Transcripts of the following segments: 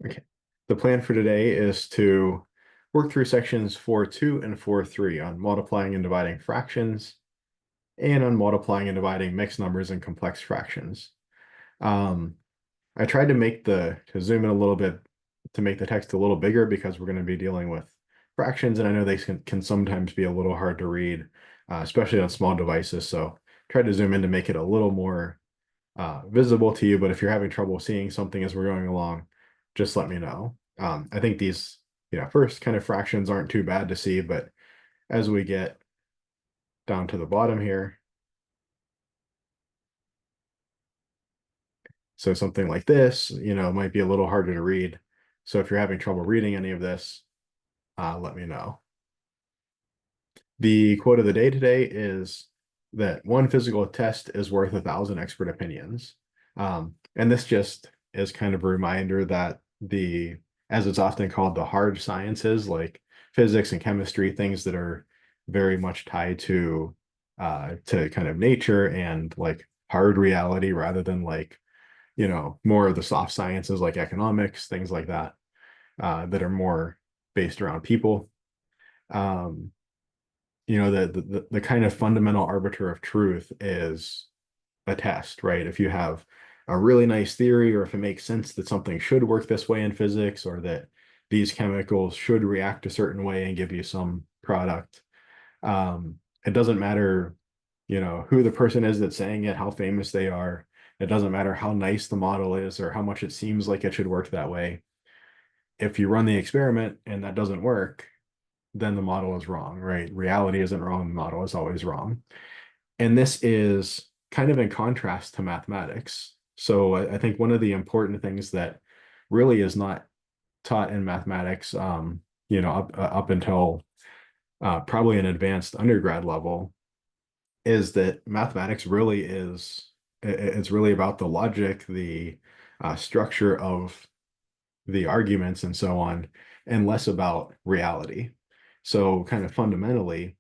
Okay. The plan for today is to work through sections 4.2 and 4.3 on multiplying and dividing fractions and on multiplying and dividing mixed numbers and complex fractions. Um, I tried to to zoom in a little bit to make the text a little bigger because we're going to be dealing with fractions, and I know they can sometimes be a little hard to read, especially on small devices. So try to zoom in to make it a little more visible to you, but if you're having trouble seeing something as we're going along, just let me know. I think these, first kind of fractions aren't too bad to see, but as we get down to the bottom here, so something like this, might be a little harder to read. So if you're having trouble reading any of this, let me know. The quote of the day today is that one physical test is worth 1,000 expert opinions. And this just is kind of a reminder that as it's often called, the hard sciences like physics and chemistry, things that are very much tied to kind of nature and like hard reality rather than like, more of the soft sciences like economics, things like that, that are more based around people. Um, the kind of fundamental arbiter of truth is a test, right? If you have a really nice theory, or if it makes sense that something should work this way in physics, or that these chemicals should react a certain way and give you some product, it doesn't matter, who the person is that's saying it, how famous they are. It doesn't matter how nice the model is or how much it seems like it should work that way. If you run the experiment and that doesn't work, then the model is wrong, right? Reality isn't wrong, the model is always wrong. And this is kind of in contrast to mathematics. So I think one of the important things that really is not taught in mathematics, up until probably an advanced undergrad level, is that mathematics really it's really about the logic, the structure of the arguments and so on, and less about reality. So kind of fundamentally,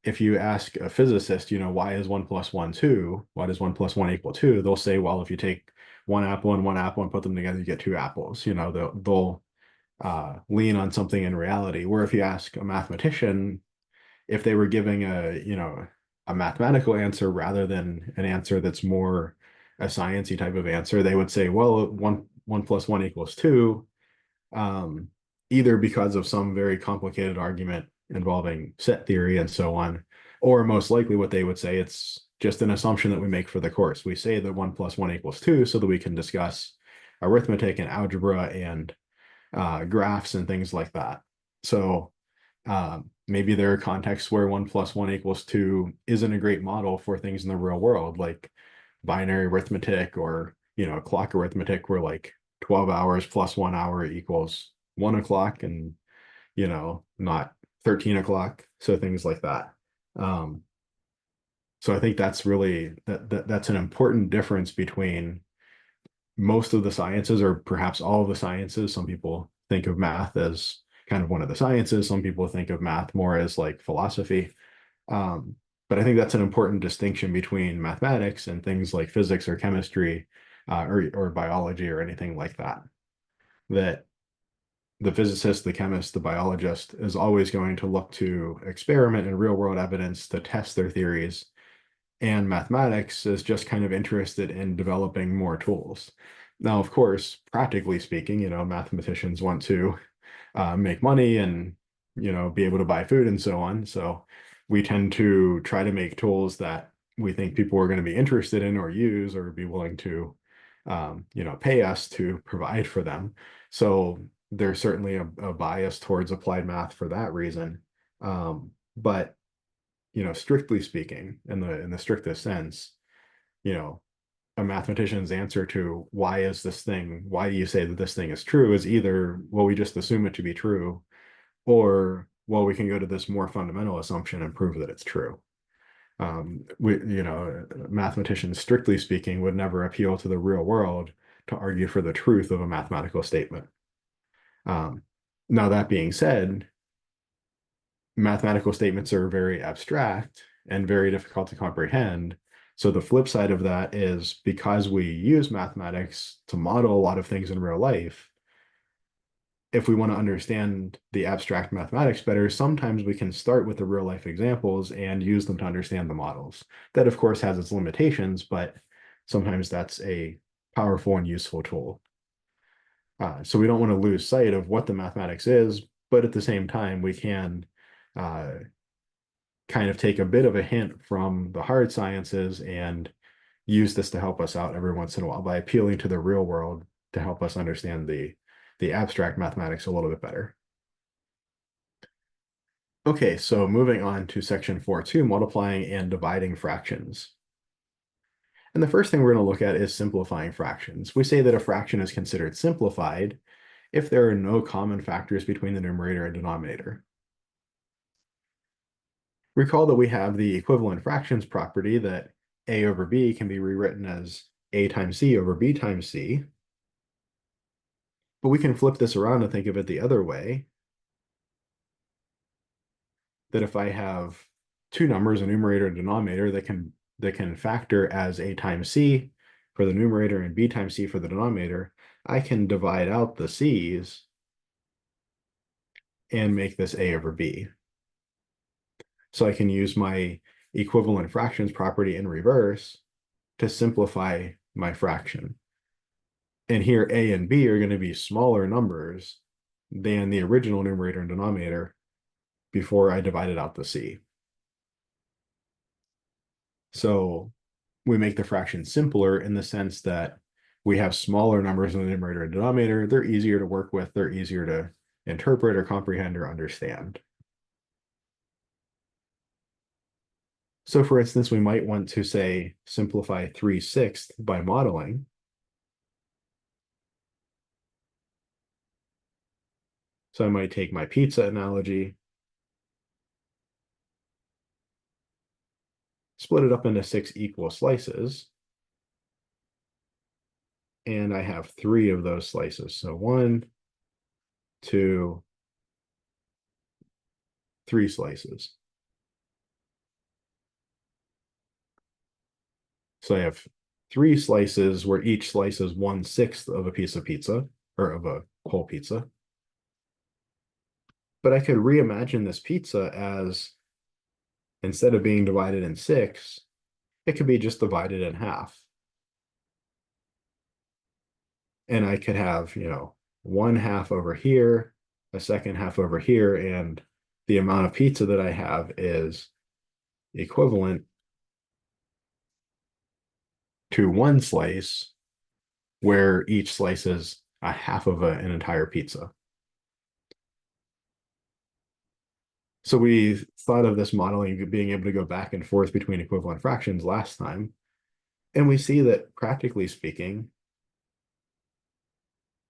if you ask a physicist, why is 1 + 1 2? Why does 1 + 1 equal 2? They'll say, well, if you take one apple and put them together, you get two apples. They'll lean on something in reality. Where if you ask a mathematician if they were giving a mathematical answer rather than an answer that's more a sciencey type of answer, they would say, well, one plus one equals two, um, either because of some very complicated argument involving set theory and so on, or most likely what they would say, it's just an assumption that we make for the course. We say that 1 + 1 equals 2 so that we can discuss arithmetic and algebra and graphs and things like that. So maybe there are contexts where 1 + 1 equals 2 isn't a great model for things in the real world, like binary arithmetic or, clock arithmetic, where like 12 hours plus 1 hour equals 1 o'clock and, not 13 o'clock. So things like that. Um, so I think that's really that's an important difference between most of the sciences, or perhaps all of the sciences. Some people think of math as kind of one of the sciences. Some people think of math more as like philosophy. Um, but I think that's an important distinction between mathematics and things like physics or chemistry, or biology or anything like that. That the physicist, the chemist, the biologist is always going to look to experiment and real world evidence to test their theories. And mathematics is just kind of interested in developing more tools. Now, of course, practically speaking, mathematicians want to make money and, be able to buy food and so on. So we tend to try to make tools that we think people are going to be interested in or use or be willing to, pay us to provide for them. So there's certainly a bias towards applied math for that reason. But strictly speaking, in the strictest sense, you know, a mathematician's answer to why do you say that this thing is true, is either, well, we just assume it to be true, or, well, we can go to this more fundamental assumption and prove that it's true. Mathematicians, strictly speaking, would never appeal to the real world to argue for the truth of a mathematical statement. Um, Now, that being said, mathematical statements are very abstract and very difficult to comprehend. So the flip side of that is, because we use mathematics to model a lot of things in real life, if we want to understand the abstract mathematics better, sometimes we can start with the real life examples and use them to understand the models. That, of course, has its limitations, but sometimes that's a powerful and useful tool. So we don't want to lose sight of what the mathematics is, but at the same time, we can uh, kind of take a bit of a hint from the hard sciences and use this to help us out every once in a while by appealing to the real world to help us understand the abstract mathematics a little bit better. Okay, so moving on to section 4.2, multiplying and dividing fractions. And the first thing we're going to look at is simplifying fractions. We say that a fraction is considered simplified if there are no common factors between the numerator and denominator. Recall that we have the equivalent fractions property that a over b can be rewritten as a times c over b times c. But we can flip this around and think of it the other way, that if I have two numbers, a numerator and denominator, that can factor as a times c for the numerator and b times c for the denominator, I can divide out the c's and make this a over b. So I can use my equivalent fractions property in reverse to simplify my fraction. And here a and b are going to be smaller numbers than the original numerator and denominator before I divided out the c. So we make the fraction simpler in the sense that we have smaller numbers in the numerator and denominator. They're easier to work with. They're easier to interpret or comprehend or understand. So for instance, we might want to say simplify 3/6 by modeling. So I might take my pizza analogy, split it up into 6 equal slices, and I have 3 of those slices. So 1, 2, 3 slices. So I have 3 slices where each slice is 1/6 of a piece of pizza, or of a whole pizza. But I could reimagine this pizza as, instead of being divided in 6, it could be just divided in half. And I could have, one half over here, a second half over here, and the amount of pizza that I have is equivalent to 1 slice, where each slice is a half of an entire pizza. So we thought of this modeling being able to go back and forth between equivalent fractions last time. And we see that, practically speaking,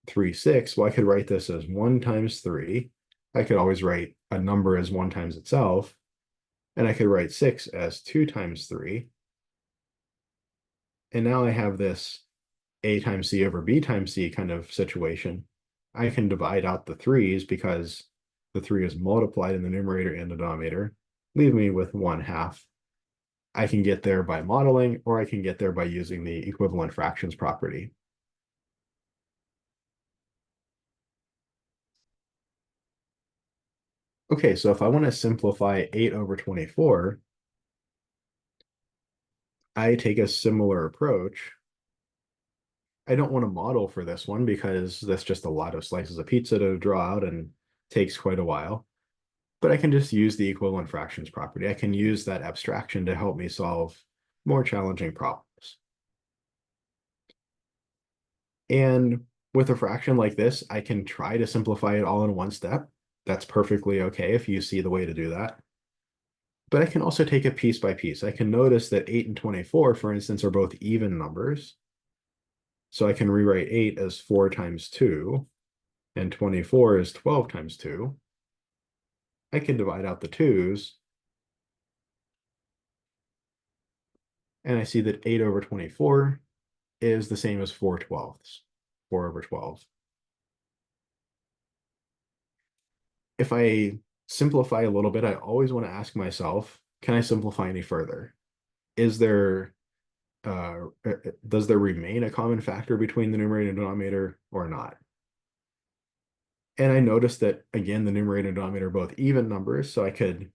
3/6, well, I could write this as 1 times 3. I could always write a number as 1 times itself. And I could write 6 as 2 times 3. And now I have this a times c over b times c kind of situation. I can divide out the 3's because the 3 is multiplied in the numerator and the denominator, leave me with 1/2. I can get there by modeling, or I can get there by using the equivalent fractions property. Okay, so if I want to simplify 8 over 24, I take a similar approach. I don't want to model for this one because that's just a lot of slices of pizza to draw out and takes quite a while. But I can just use the equivalent fractions property. I can use that abstraction to help me solve more challenging problems. And with a fraction like this, I can try to simplify it all in one step. That's perfectly okay if you see the way to do that. But I can also take it piece by piece. I can notice that 8 and 24, for instance, are both even numbers. So I can rewrite 8 as 4 times 2, and 24 is 12 times 2. I can divide out the 2's, and I see that 8 over 24 is the same as 4/12, 4 over 12. If I simplify a little bit, I always want to ask myself, can I simplify any further? Is there, does there remain a common factor between the numerator and denominator or not? And I noticed that, again, the numerator and denominator are both even numbers, so I could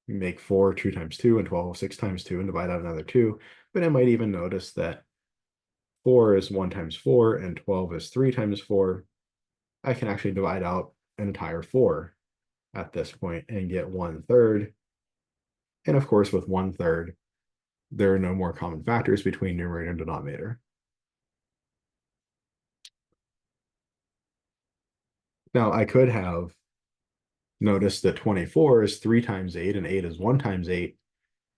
make 4 2 times 2 and 12 6 times 2 and divide out another 2. But I might even notice that 4 is 1 times 4 and 12 is 3 times 4. I can actually divide out an entire 4 at this point and get 1/3. And of course, with 1/3, there are no more common factors between numerator and denominator. Now, I could have noticed that 24 is 3 times 8 and 8 is 1 times 8.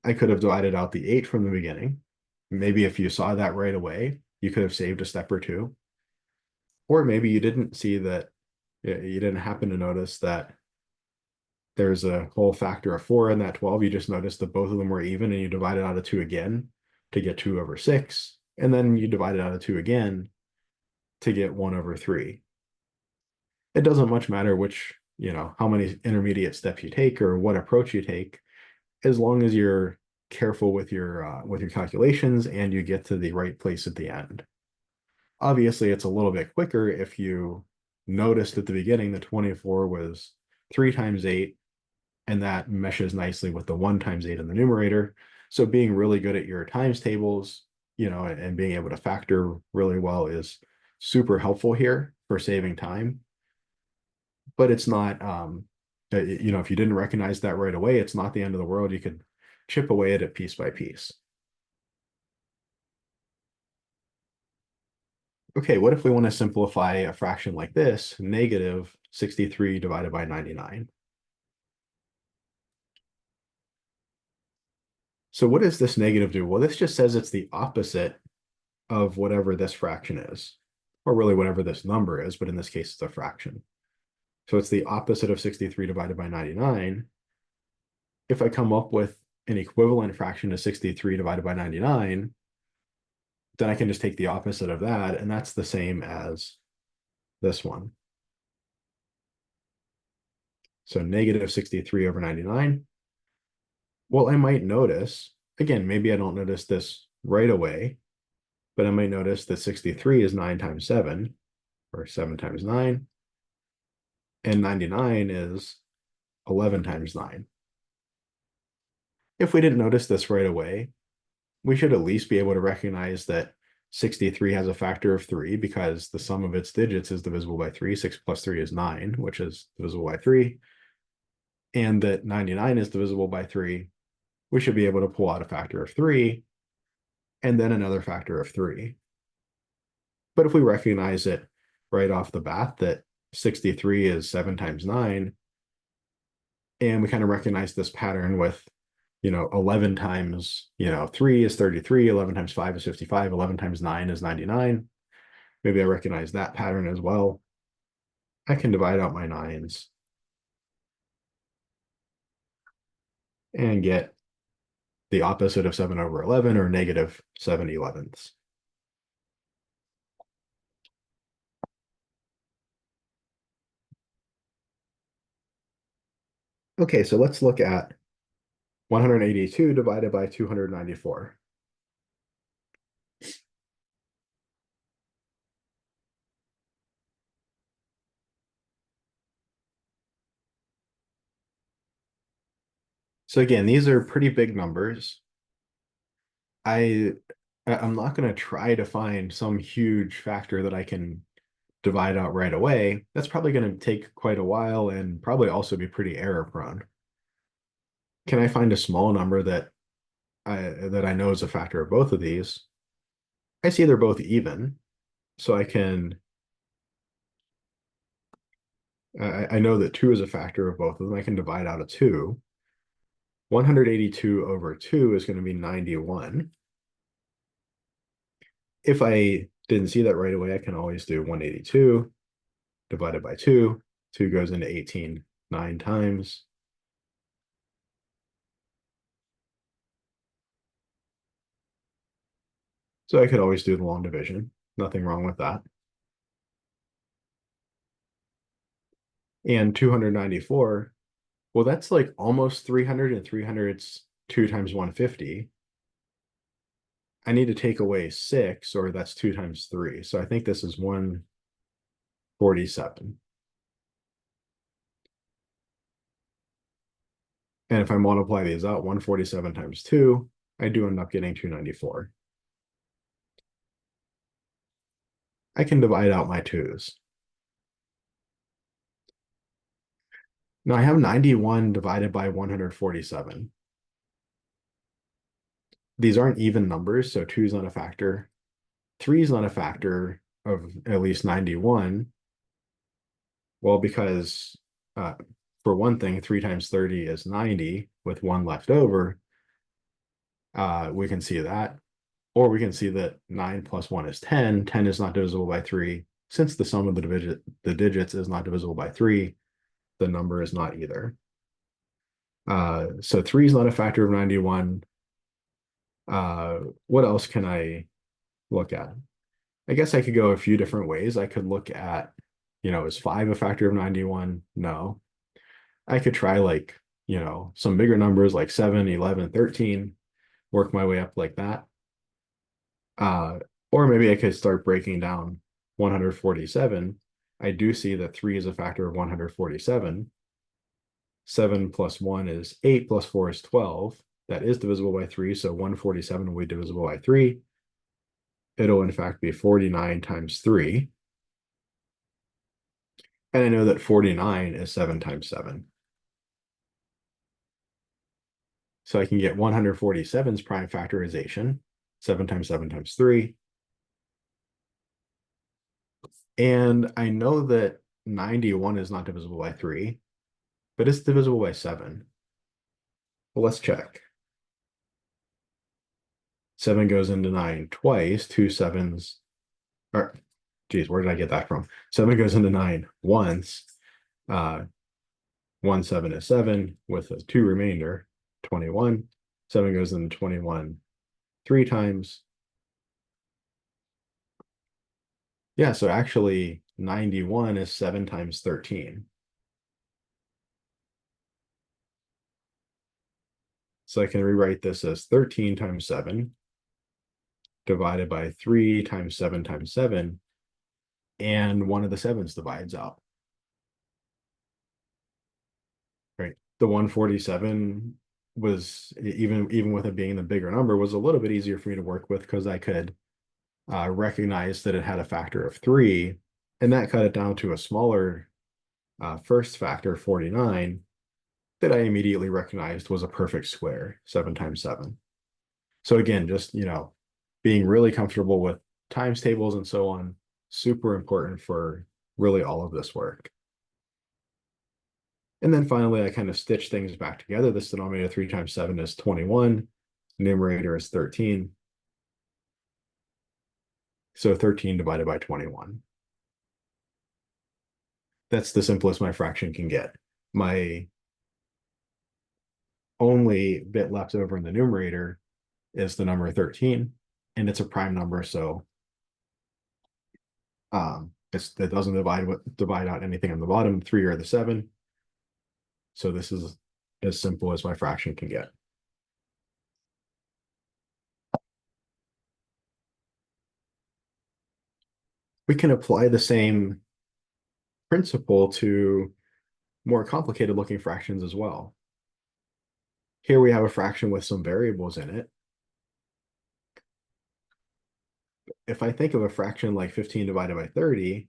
I could have divided out the 8 from the beginning. Maybe if you saw that right away, you could have saved a step or two. Or maybe you didn't see that, you didn't happen to notice that there's a whole factor of 4 in that 12. You just noticed that both of them were even and you divided out of 2 again to get 2/6. And then you divided out of 2 again to get 1/3. It doesn't much matter which, how many intermediate steps you take or what approach you take, as long as you're careful with your calculations and you get to the right place at the end. Obviously, it's a little bit quicker if you noticed at the beginning that 24 was 3 times 8, and that meshes nicely with the 1 times 8 in the numerator. So being really good at your times tables, and being able to factor really well is super helpful here for saving time. But it's not, if you didn't recognize that right away, it's not the end of the world. You could chip away at it piece by piece. Okay, what if we want to simplify a fraction like this, negative 63 divided by 99? So what does this negative do? Well, this just says it's the opposite of whatever this fraction is, or really whatever this number is, but in this case, it's a fraction. So it's the opposite of 63 divided by 99. If I come up with an equivalent fraction to 63 divided by 99, then I can just take the opposite of that, and that's the same as this one. So negative 63 over 99. Well, I might notice, again, maybe I don't notice this right away, but I might notice that 63 is 9 times 7, or 7 times 9, and 99 is 11 times 9. If we didn't notice this right away, we should at least be able to recognize that 63 has a factor of 3 because the sum of its digits is divisible by 3. 6 plus 3 is 9, which is divisible by 3. And that 99 is divisible by 3. We should be able to pull out a factor of 3 and then another factor of 3. But if we recognize it right off the bat that 63 is 7 times 9, and we kind of recognize this pattern with 11 times 3 is 33, 11 times 5 is 55, 11 times 9 is 99. Maybe I recognize that pattern as well. I can divide out my 9s and get the opposite of 7 over 11, or negative 7/11. Okay, so let's look at 182 divided by 294. So again, these are pretty big numbers. I'm not going to try to find some huge factor that I can divide out right away. That's probably going to take quite a while and probably also be pretty error prone. Can I find a small number that I know is a factor of both of these? I see they're both even, so I know that 2 is a factor of both of them. I can divide out a 2. 182 over 2 is going to be 91. If I didn't see that right away, I can always do 182 divided by 2. 2 goes into 18 9 times. So I could always do the long division. Nothing wrong with that. And 294, well, that's like almost 300, and 300's 2 times 150. I need to take away 6, or that's 2 times 3. So I think this is 147. And if I multiply these out, 147 times 2, I do end up getting 294. I can divide out my 2's. Now I have 91 divided by 147. These aren't even numbers, so 2 is not a factor. 3 is not a factor of at least 91. Well, because for one thing, 3 times 30 is 90 with 1 left over. We can see that. Or we can see that 9 plus 1 is 10. 10 is not divisible by 3. Since the sum of the digits is not divisible by 3, the number is not either. So 3 is not a factor of 91. What else can I look at? I guess I could go a few different ways. I could look at, is 5 a factor of 91? No. I could try like, some bigger numbers like 7, 11, 13, work my way up like that. Or maybe I could start breaking down 147. I do see that 3 is a factor of 147. 7 plus 1 is 8 plus 4 is 12. That is divisible by 3, so 147 will be divisible by 3. It'll in fact be 49 times 3. And I know that 49 is 7 times 7. So I can get 147's prime factorization, 7 times 7 times 3. And I know that 91 is not divisible by 3, but it's divisible by 7. Well, let's check. 7 goes into 9 twice, 2 7s, or geez, where did I get that from? 7 goes into 9 once. 1 7 is 7 with a 2 remainder, 21. 7 goes into 21 3 times. Yeah, so actually 91 is 7 times 13. So I can rewrite this as 13 times 7 divided by 3 times 7 times 7, and one of the 7's divides out. Right. The 147 was, even with it being the bigger number, was a little bit easier for me to work with because I could recognize that it had a factor of 3, and that cut it down to a smaller first factor, 49, that I immediately recognized was a perfect square, 7 times 7. So again, just, being really comfortable with times tables and so on, super important for really all of this work. And then finally, I kind of stitch things back together. This denominator 3 times 7 is 21. Numerator is 13. So 13 divided by 21. That's the simplest my fraction can get. My only bit left over in the numerator is the number 13, and it's a prime number, so it doesn't divide out anything on the bottom, 3 or the 7. So this is as simple as my fraction can get. We can apply the same principle to more complicated looking fractions as well. Here we have a fraction with some variables in it. If I think of a fraction like 15 divided by 30,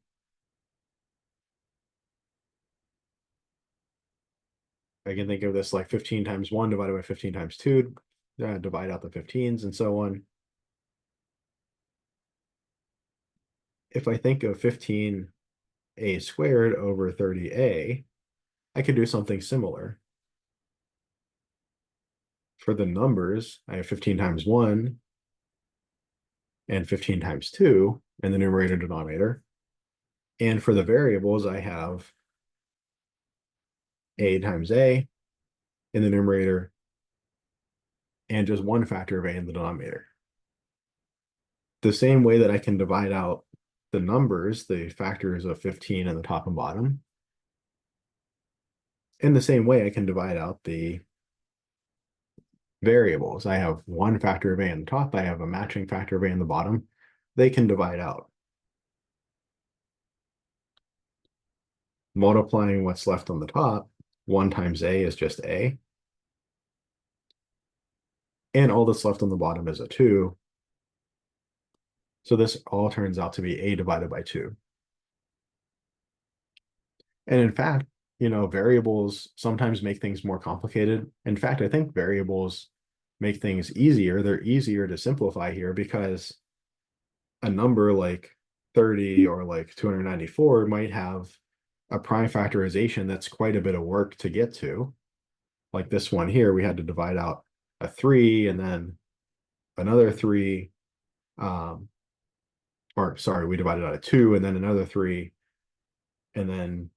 I can think of this like 15 times 1 divided by 15 times 2, divide out the 15s and so on. If I think of 15a squared over 30a, I could do something similar. For the numbers, I have 15 times 1 and 15 times 2 in the numerator and denominator. And for the variables, I have a times a in the numerator and just one factor of a in the denominator. The same way that I can divide out the numbers, the factors of 15 in the top and bottom, in the same way I can divide out the variables. I have one factor of a in the top, I have a matching factor of a in the bottom. They can divide out. Multiplying what's left on the top, 1 times a is just a. and all that's left on the bottom is a 2. So this all turns out to be a divided by 2. And in fact, variables sometimes make things more complicated. In fact, I think variables make things easier. They're easier to simplify here because a number like 30 or like 294 might have a prime factorization that's quite a bit of work to get to. Like this one here, we had to divide out a 3 and then another 3. Or sorry, we divided out a 2 and then another 3, and then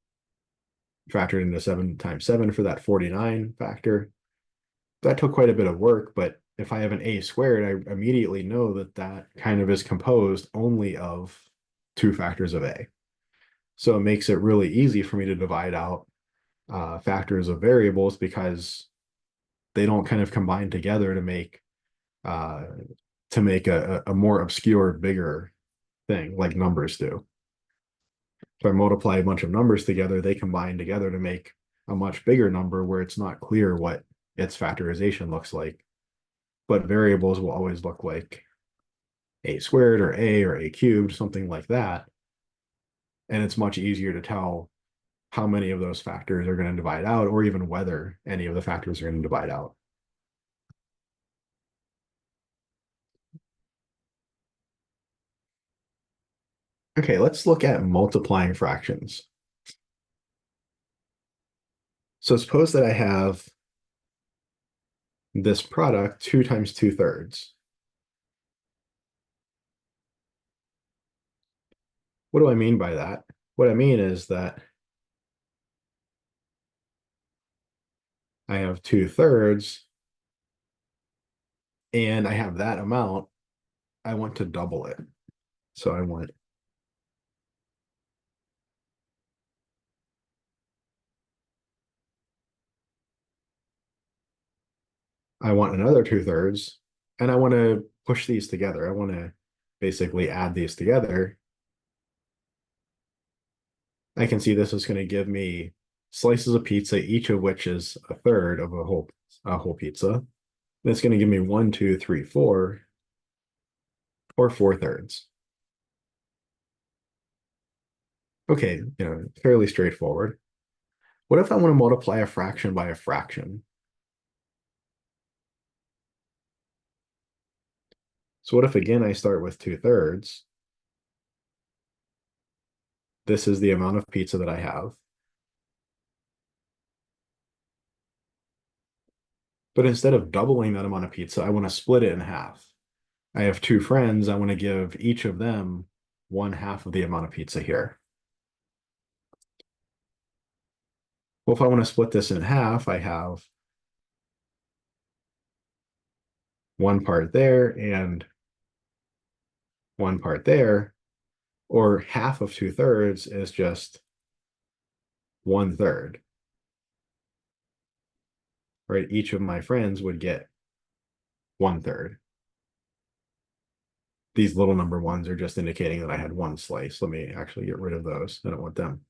factored into 7 times 7 for that 49 factor. That took quite a bit of work, but if I have an a squared, I immediately know that that kind of is composed only of 2 factors of a. So it makes it really easy for me to divide out factors of variables because they don't kind of combine together to make uh, a more obscure, bigger thing like numbers do. If I multiply a bunch of numbers together, they combine together to make a much bigger number where it's not clear what its factorization looks like. But variables will always look like a squared or a cubed, something like that. And it's much easier to tell how many of those factors are going to divide out, or even whether any of the factors are going to divide out. Okay, let's look at multiplying fractions. So suppose that I have this product 2 times 2/3. What do I mean by that? What I mean is that I have 2/3 and I have that amount. I want to double it. So I want another 2/3, and I want to push these together. I want to basically add these together. I can see this is going to give me slices of pizza, each of which is a third of a whole pizza. That's going to give me 1, 2, 3, 4, or 4/3. Okay, fairly straightforward. What if I want to multiply a fraction by a fraction? So what if again I start with 2/3? This is the amount of pizza that I have. But instead of doubling that amount of pizza, I want to split it in half. I have 2 friends. I want to give each of them 1/2 of the amount of pizza here. Well, if I want to split this in half, I have one part there and one part there, or half of 2/3 is just 1/3, right? Each of my friends would get 1/3. These little number ones are just indicating that I had one slice. Let me actually get rid of those. I don't want them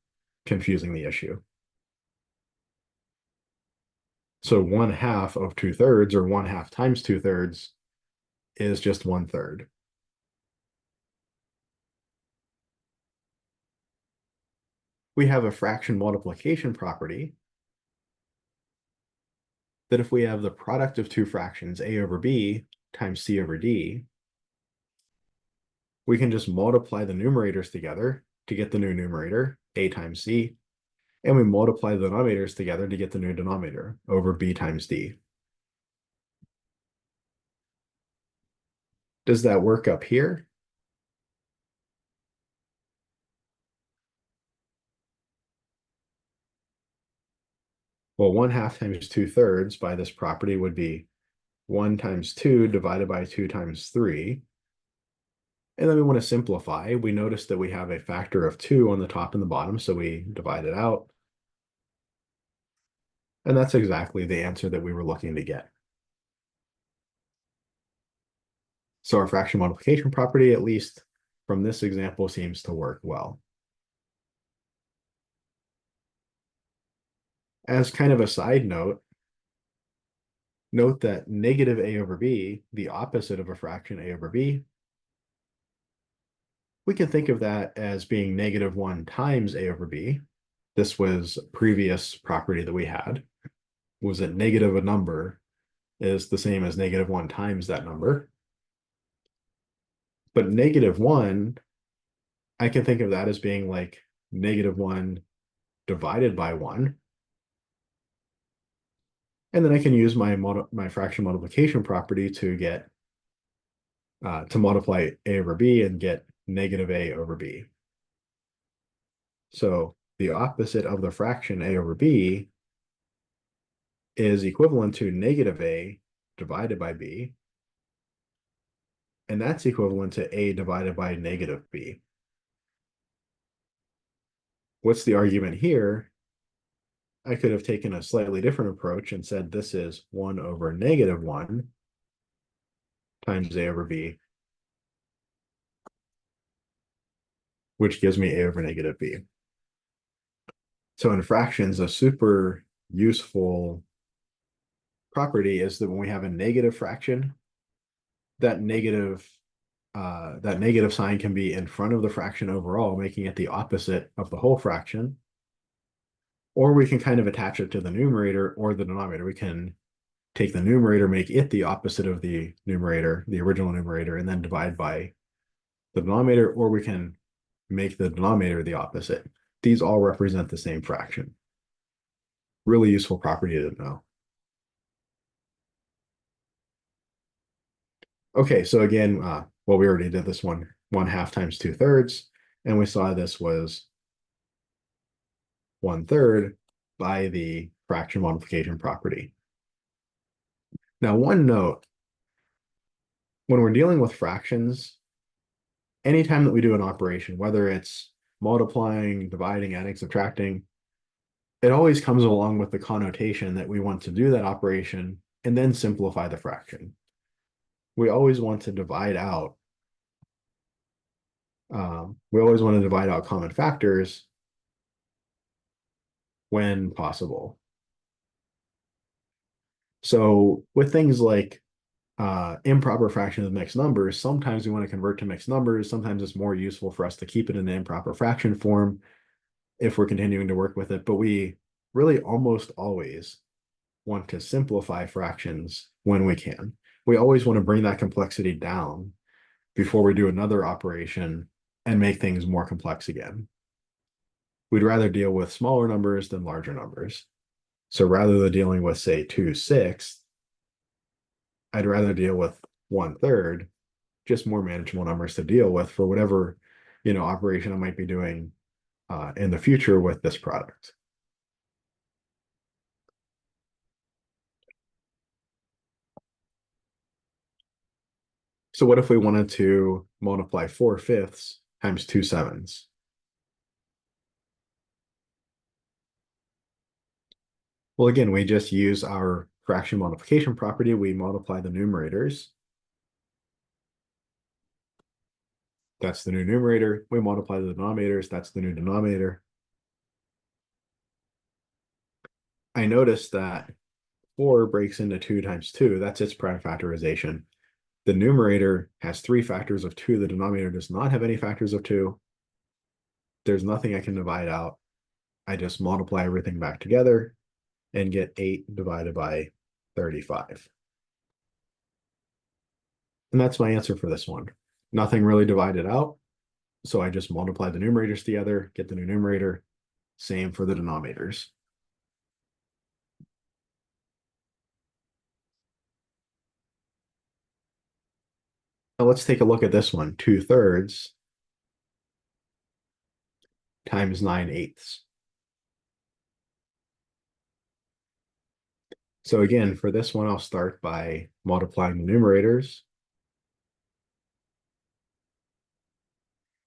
confusing the issue. So 1/2 of 2/3, or 1/2 times 2/3, is just 1/3. We have a fraction multiplication property that if we have the product of 2 fractions, a over b times c over d, we can just multiply the numerators together to get the new numerator, a times c, and we multiply the denominators together to get the new denominator, over b times d. Does that work up here? Well, 1/2 times 2/3 by this property would be 1 times 2 divided by 2 times 3. And then we want to simplify. We notice that we have a factor of 2 on the top and the bottom, so we divide it out. And that's exactly the answer that we were looking to get. So our fraction multiplication property, at least from this example, seems to work well. As kind of a side note, Note that negative a over b, the opposite of a fraction a over b, we can think of that as being negative 1 times a over b. This was a previous property that we had, was that negative a number is the same as negative 1 times that number. But negative 1, I can think of that as being like negative 1 divided by 1. And then I can use my fraction multiplication property to get to multiply a over b and get negative a over b. So the opposite of the fraction a over b is equivalent to negative a divided by b, and that's equivalent to a divided by negative b. What's the argument here? I could have taken a slightly different approach and said this is 1 over negative 1 times a over b, which gives me a over negative b. So in fractions, a super useful property is that when we have a negative fraction, that negative sign can be in front of the fraction overall, making it the opposite of the whole fraction. Or we can kind of attach it to the numerator or the denominator. We can take the numerator, make it the opposite of the numerator, the original numerator, and then divide by the denominator, or we can make the denominator the opposite. These all represent the same fraction. Really useful property to know. Okay, so again, well, we already did this one, 1/2 times 2/3, and we saw this was 1/3 by the fraction multiplication property. Now, one note, when we're dealing with fractions, anytime that we do an operation, whether it's multiplying, dividing, adding, subtracting, it always comes along with the connotation that we want to do that operation and then simplify the fraction. We always want to divide out. We always want to divide out common factors when possible. So with things like improper fractions of mixed numbers, sometimes we want to convert to mixed numbers. Sometimes it's more useful for us to keep it in the improper fraction form if we're continuing to work with it. But we really almost always want to simplify fractions when we can. We always want to bring that complexity down before we do another operation and make things more complex again. We'd rather deal with smaller numbers than larger numbers. So rather than dealing with, say, 2/6, I'd rather deal with 1/3, just more manageable numbers to deal with for whatever, operation I might be doing in the future with this product. So what if we wanted to multiply 4/5 times 2/7? Well, again, we just use our fraction multiplication property. We multiply the numerators. That's the new numerator. We multiply the denominators. That's the new denominator. I noticed that 4 breaks into 2 times 2. That's its prime factorization. The numerator has 3 factors of 2. The denominator does not have any factors of 2. There's nothing I can divide out. I just multiply everything back together and get 8 divided by 35. And that's my answer for this one. Nothing really divided out. So I just multiply the numerators together, get the new numerator. Same for the denominators. Now let's take a look at this one. 2/3 times 9/8. So again, for this one, I'll start by multiplying the numerators.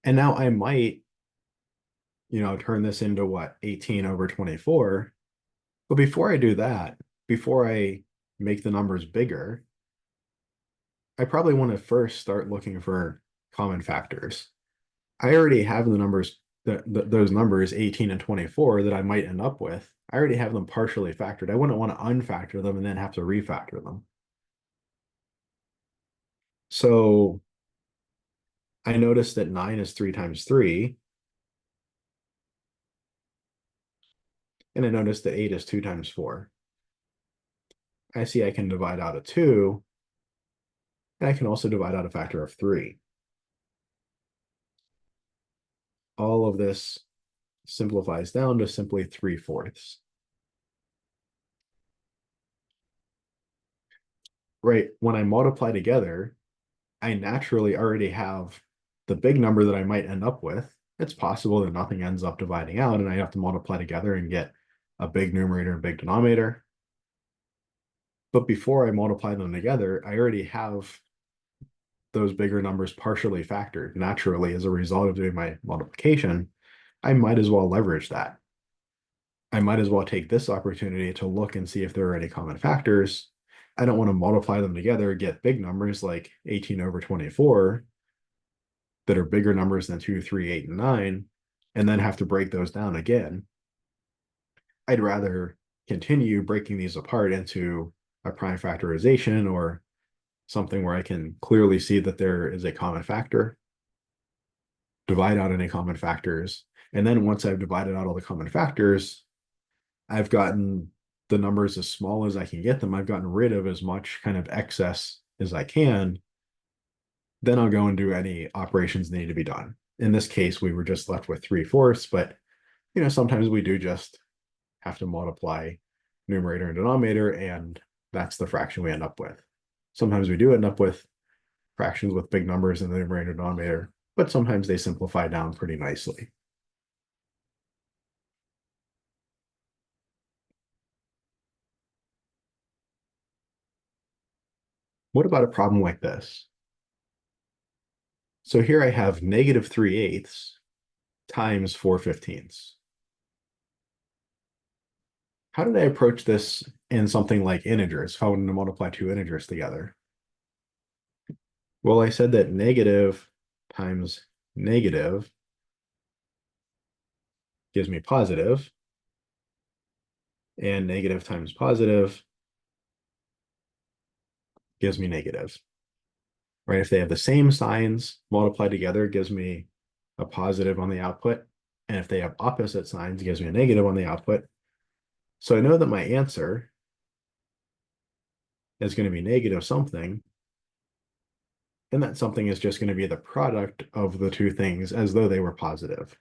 And now I might, turn this into what, 18 over 24. But before I do that, before I make the numbers bigger, I probably want to first start looking for common factors. I already have the numbers those numbers 18 and 24 that I might end up with, I already have them partially factored. I wouldn't want to unfactor them and then have to refactor them. So I noticed that 9 is 3 times 3, and I noticed that 8 is 2 times 4. I see I can divide out a 2, and I can also divide out a factor of 3. All of this simplifies down to simply 3/4. Right, when I multiply together, I naturally already have the big number that I might end up with. It's possible that nothing ends up dividing out and I have to multiply together and get a big numerator and big denominator. But before I multiply them together, I already have those bigger numbers partially factored naturally as a result of doing my multiplication. I might as well leverage that. I might as well take this opportunity to look and see if there are any common factors. I don't want to multiply them together, get big numbers like 18 over 24 that are bigger numbers than 2, 3, 8, and 9, and then have to break those down again. I'd rather continue breaking these apart into a prime factorization or something where I can clearly see that there is a common factor, divide out any common factors, and then once I've divided out all the common factors, I've gotten the numbers as small as I can get them. I've gotten rid of as much kind of excess as I can. Then I'll go and do any operations that need to be done. In this case, we were just left with 3/4, but sometimes we do just have to multiply numerator and denominator, and that's the fraction we end up with. Sometimes we do end up with fractions with big numbers in the numerator and denominator, but sometimes they simplify down pretty nicely. What about a problem like this? So here I have -3/8 times 4/15. How did I approach this in something like integers if I wanted to multiply two integers together? Well, I said that negative times negative gives me positive, and negative times positive gives me negative. Right? If they have the same signs multiplied together, it gives me a positive on the output. And if they have opposite signs, it gives me a negative on the output. So I know that my answer is going to be negative something. And that something is just going to be the product of the two things as though they were positive.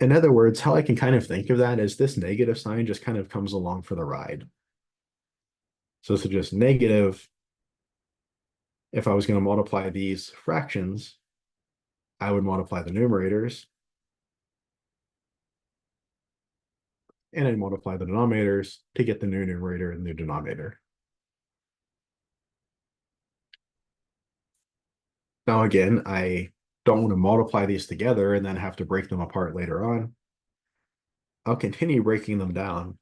In other words, how I can kind of think of that is this negative sign just kind of comes along for the ride. So it's just negative. If I was going to multiply these fractions, I would multiply the numerators, and I'd multiply the denominators to get the new numerator and new denominator. Now, again, I don't want to multiply these together and then have to break them apart later on. I'll continue breaking them down.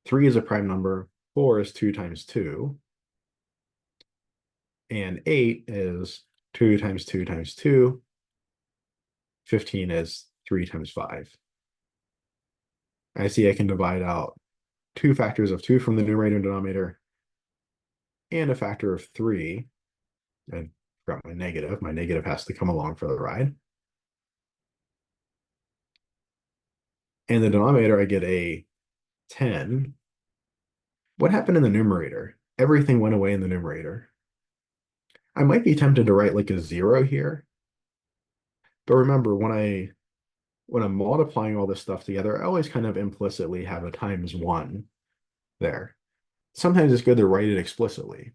3 is a prime number, 4 is 2 times 2, and 8 is 2 times 2 times 2. 15 is 3 times 5. I see I can divide out 2 factors of 2 from the numerator and denominator, and a factor of 3. I forgot my negative. My negative has to come along for the ride. And the denominator, I get a 10. What happened in the numerator? Everything went away in the numerator. I might be tempted to write like a 0 here. But remember, when I'm multiplying all this stuff together, I always kind of implicitly have a times 1 there. Sometimes it's good to write it explicitly.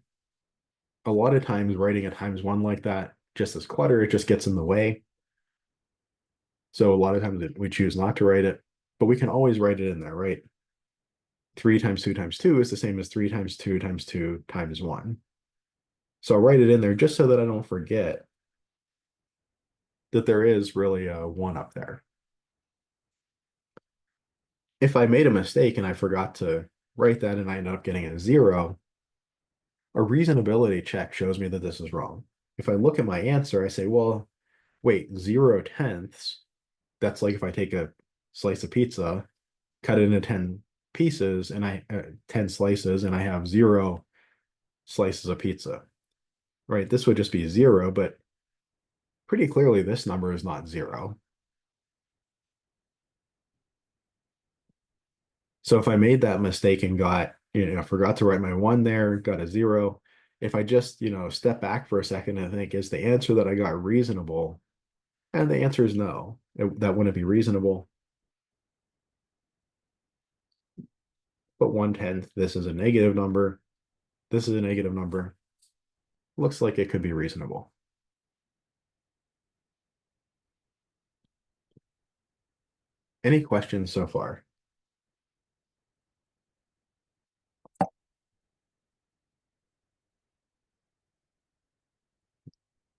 A lot of times writing a times 1 like that just as clutter, it just gets in the way. So a lot of times we choose not to write it, but we can always write it in there, right? 3 times 2 times 2 is the same as 3 times 2 times 2 times 1. So I'll write it in there just so that I don't forget that there is really a 1 up there. If I made a mistake and I forgot to write that and I ended up getting a 0, a reasonability check shows me that this is wrong. if I look at my answer, I say, well, wait, 0/10, that's like if I take a slice of pizza, cut it into 10 pieces, and 10 slices, and I have 0 slices of pizza, right? This would just be 0, but pretty clearly this number is not 0. So if I made that mistake and forgot to write my 1 there, got a 0, if I just, step back for a second and think, is the answer that I got reasonable? And the answer is no. That wouldn't be reasonable. But 1/10, this is a negative number. This is a negative number. Looks like it could be reasonable. Any questions so far?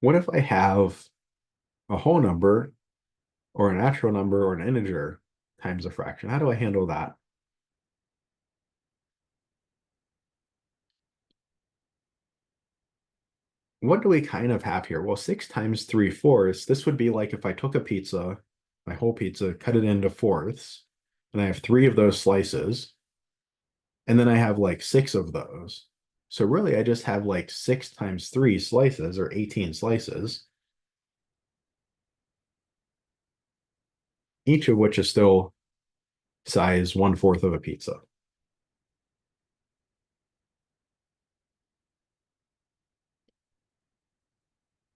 What if I have a whole number or a natural number or an integer times a fraction? How do I handle that? What do we kind of have here? Well, 6 times 3/4, this would be like if I took a pizza, my whole pizza, cut it into fourths, and I have 3 of those slices, and then I have like 6 of those. So really, I just have like 6 times 3 slices, or 18 slices, each of which is still size 1/4 of a pizza.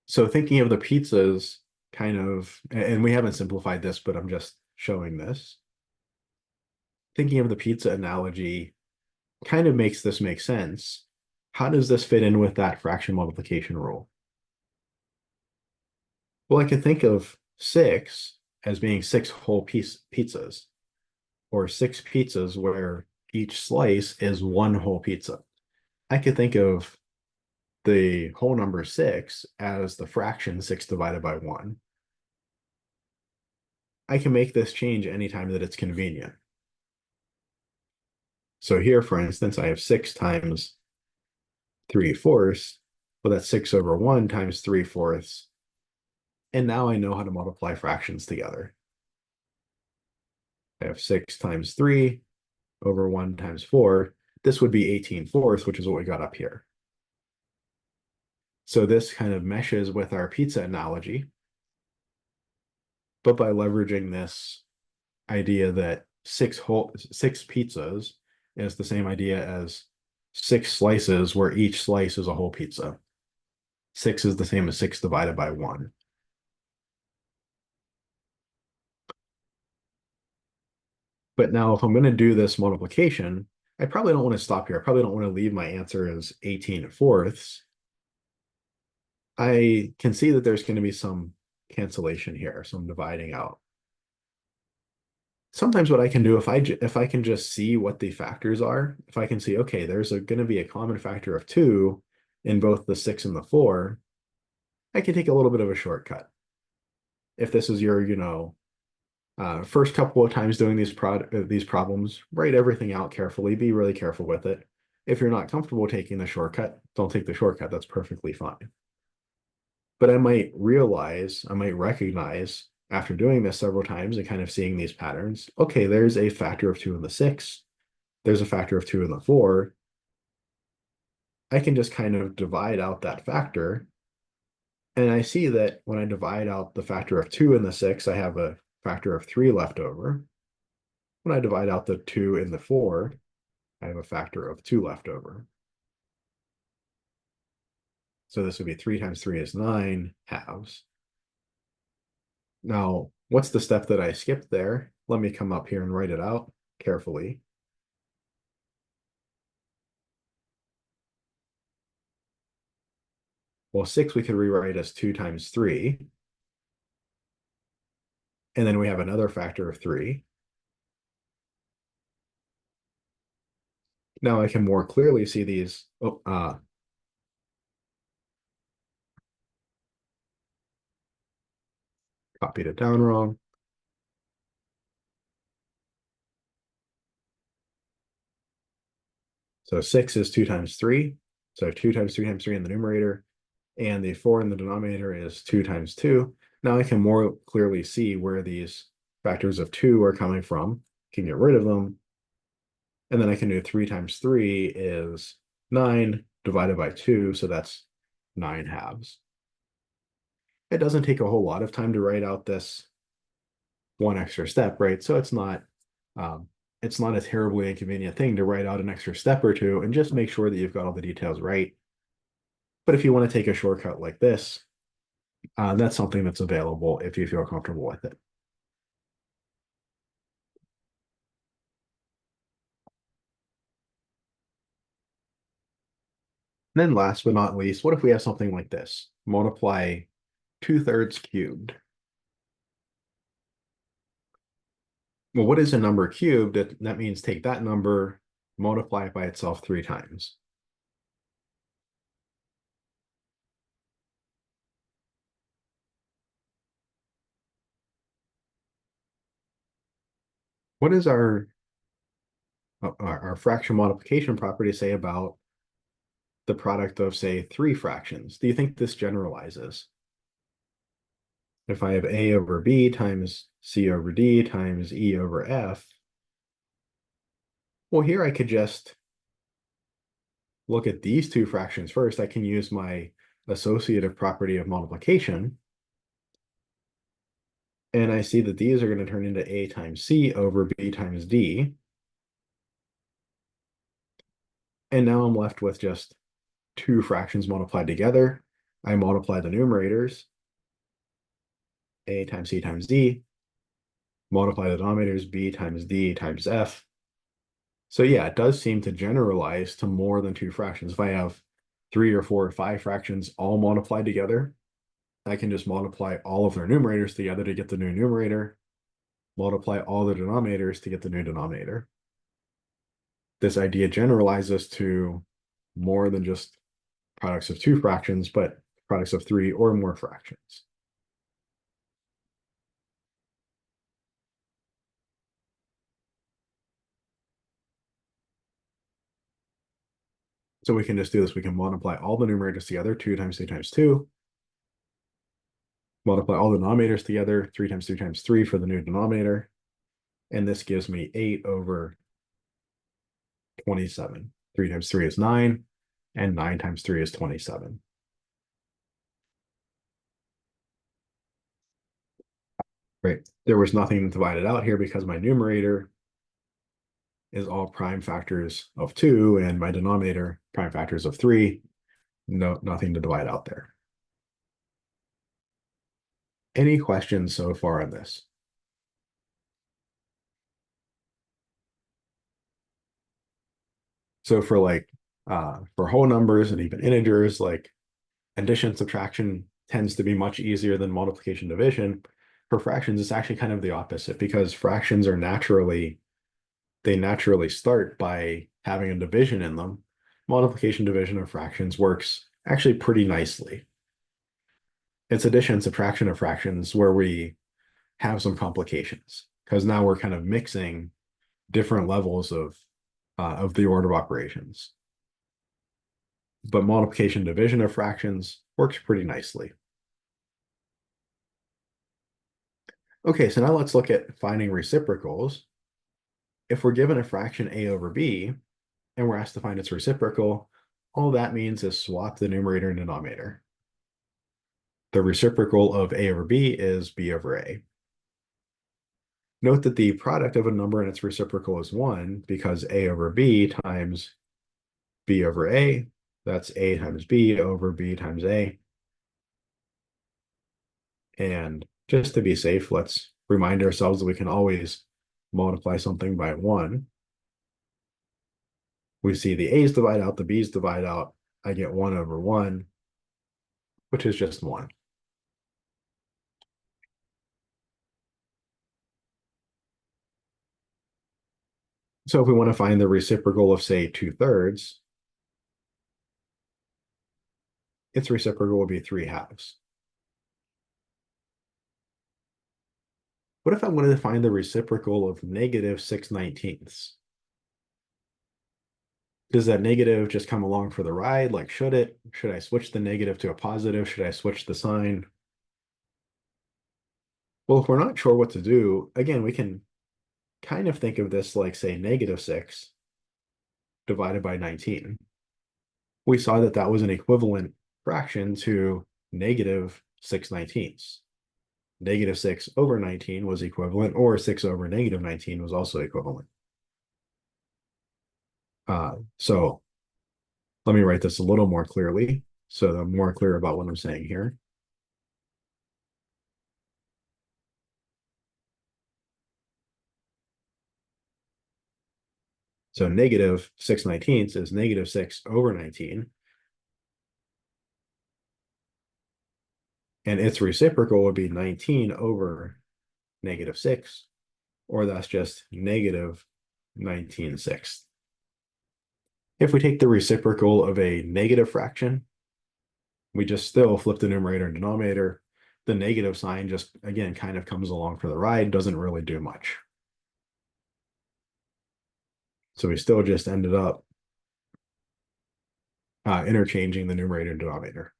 So thinking of the pizzas kind of, and we haven't simplified this, but I'm just showing this. Thinking of the pizza analogy kind of makes this make sense. How does this fit in with that fraction multiplication rule? Well, I could think of 6 as being 6 whole pizzas, or 6 pizzas where each slice is 1 whole pizza. I could think of the whole number 6 as the fraction 6 divided by 1. I can make this change anytime that it's convenient. So here, for instance, I have 6 times 3/4. Well, that's 6 over 1 times 3/4. And now I know how to multiply fractions together. I have 6 times 3 over 1 times 4. This would be 18/4, which is what we got up here. So this kind of meshes with our pizza analogy, but by leveraging this idea that 6 pizzas is the same idea as 6 slices where each slice is a whole pizza. 6 is the same as 6 divided by 1. But now if I'm going to do this multiplication, I probably don't want to stop here. I probably don't want to leave my answer as 18/4. I can see that there's going to be some cancellation here, some dividing out. Sometimes what I can do, if I can just see what the factors are, if I can see, okay, there's going to be a common factor of 2 in both the 6 and the 4, I can take a little bit of a shortcut. If this is your, first couple of times doing these problems, write everything out carefully, be really careful with it. If you're not comfortable taking the shortcut, don't take the shortcut. That's perfectly fine. But I might recognize after doing this several times and kind of seeing these patterns, okay, there's a factor of 2 in the 6. There's a factor of 2 in the 4. I can just kind of divide out that factor. And I see that when I divide out the factor of 2 in the 6, I have a factor of 3 left over. When I divide out the 2 in the 4, I have a factor of 2 left over. So this would be 3 times 3 is 9 halves. Now, what's the step that I skipped there? Let me come up here and write it out carefully. Well, 6 we could rewrite as 2 times 3. And then we have another factor of 3. Now I can more clearly see these. Copied it down wrong. So 6 is 2 times 3. So 2 times 3 times 3 in the numerator. and the 4 in the denominator is 2 times 2. Now I can more clearly see where these factors of 2 are coming from, can get rid of them, and then I can do 3 times 3 is 9 divided by 2, so that's 9 halves. It doesn't take a whole lot of time to write out this one extra step, right? So um, it's not a terribly inconvenient thing to write out an extra step or two and just make sure that you've got all the details right. But if you want to take a shortcut like this, that's something that's available if you feel comfortable with it. And then last but not least, what if we have something like this? Multiply 2/3 cubed. Well, what is a number cubed? That means take that number, multiply it by itself 3 times. What does our fraction multiplication property say about the product of, say, 3 fractions? Do you think this generalizes? If I have a over b times c over d times e over f, well, here I could just look at these 2 fractions first. I can use my associative property of multiplication, and I see that these are going to turn into a times c over b times d. And now I'm left with just 2 fractions multiplied together. I multiply the numerators, a times c times d, multiply the denominators, b times d times f. So yeah, it does seem to generalize to more than 2 fractions. If I have 3 or 4 or 5 fractions all multiplied together, I can just multiply all of their numerators together to get the new numerator, multiply all the denominators to get the new denominator. This idea generalizes to more than just products of 2 fractions, but products of 3 or more fractions. So we can just do this. We can multiply all the numerators together, 2 times 3 times 2, multiply all the denominators together, 3 times 3 times 3 for the new denominator, and this gives me 8 over 27. 3 times 3 is 9, and 9 times 3 is 27. Right. There was nothing divided out here because my numerator is all prime factors of 2, and my denominator prime factors of 3. No, nothing to divide out there. Any questions so far on this? So for whole numbers and even integers, like addition subtraction tends to be much easier than multiplication division. For fractions, it's actually kind of the opposite because fractions are they naturally start by having a division in them. Multiplication division of fractions works actually pretty nicely. It's addition subtraction of fractions where we have some complications because now we're kind of mixing different levels of the order of operations. But multiplication division of fractions works pretty nicely. Okay, so now let's look at finding reciprocals. If we're given a fraction a over b, and we're asked to find its reciprocal, all that means is swap the numerator and denominator. The reciprocal of a over b is b over a. Note that the product of a number and its reciprocal is 1 because a over b times b over a, that's a times b over b times a. And just to be safe, let's remind ourselves that we can always multiply something by 1. We see the a's divide out, the b's divide out. I get 1 over 1, which is just 1. So if we want to find the reciprocal of, say, 2/3, its reciprocal would be 3 halves. What if I wanted to find the reciprocal of -6/19? Does that negative just come along for the ride? Like, should it? Should I switch the negative to a positive? Should I switch the sign? Well, if we're not sure what to do, again, we can kind of think of this like, say, -6 divided by 19. We saw that that was an equivalent fraction to -6/19. -6/19 was equivalent, or 6/-19 was also equivalent. So let me write this a little more clearly so that I'm more clear about what I'm saying here. So -6/19 is -6/19, and its reciprocal would be 19/-6, or that's just -19/6. If we take the reciprocal of a negative fraction, we just still flip the numerator and denominator. The negative sign just, again, kind of comes along for the ride, doesn't really do much. So we still just ended up interchanging the numerator and denominator.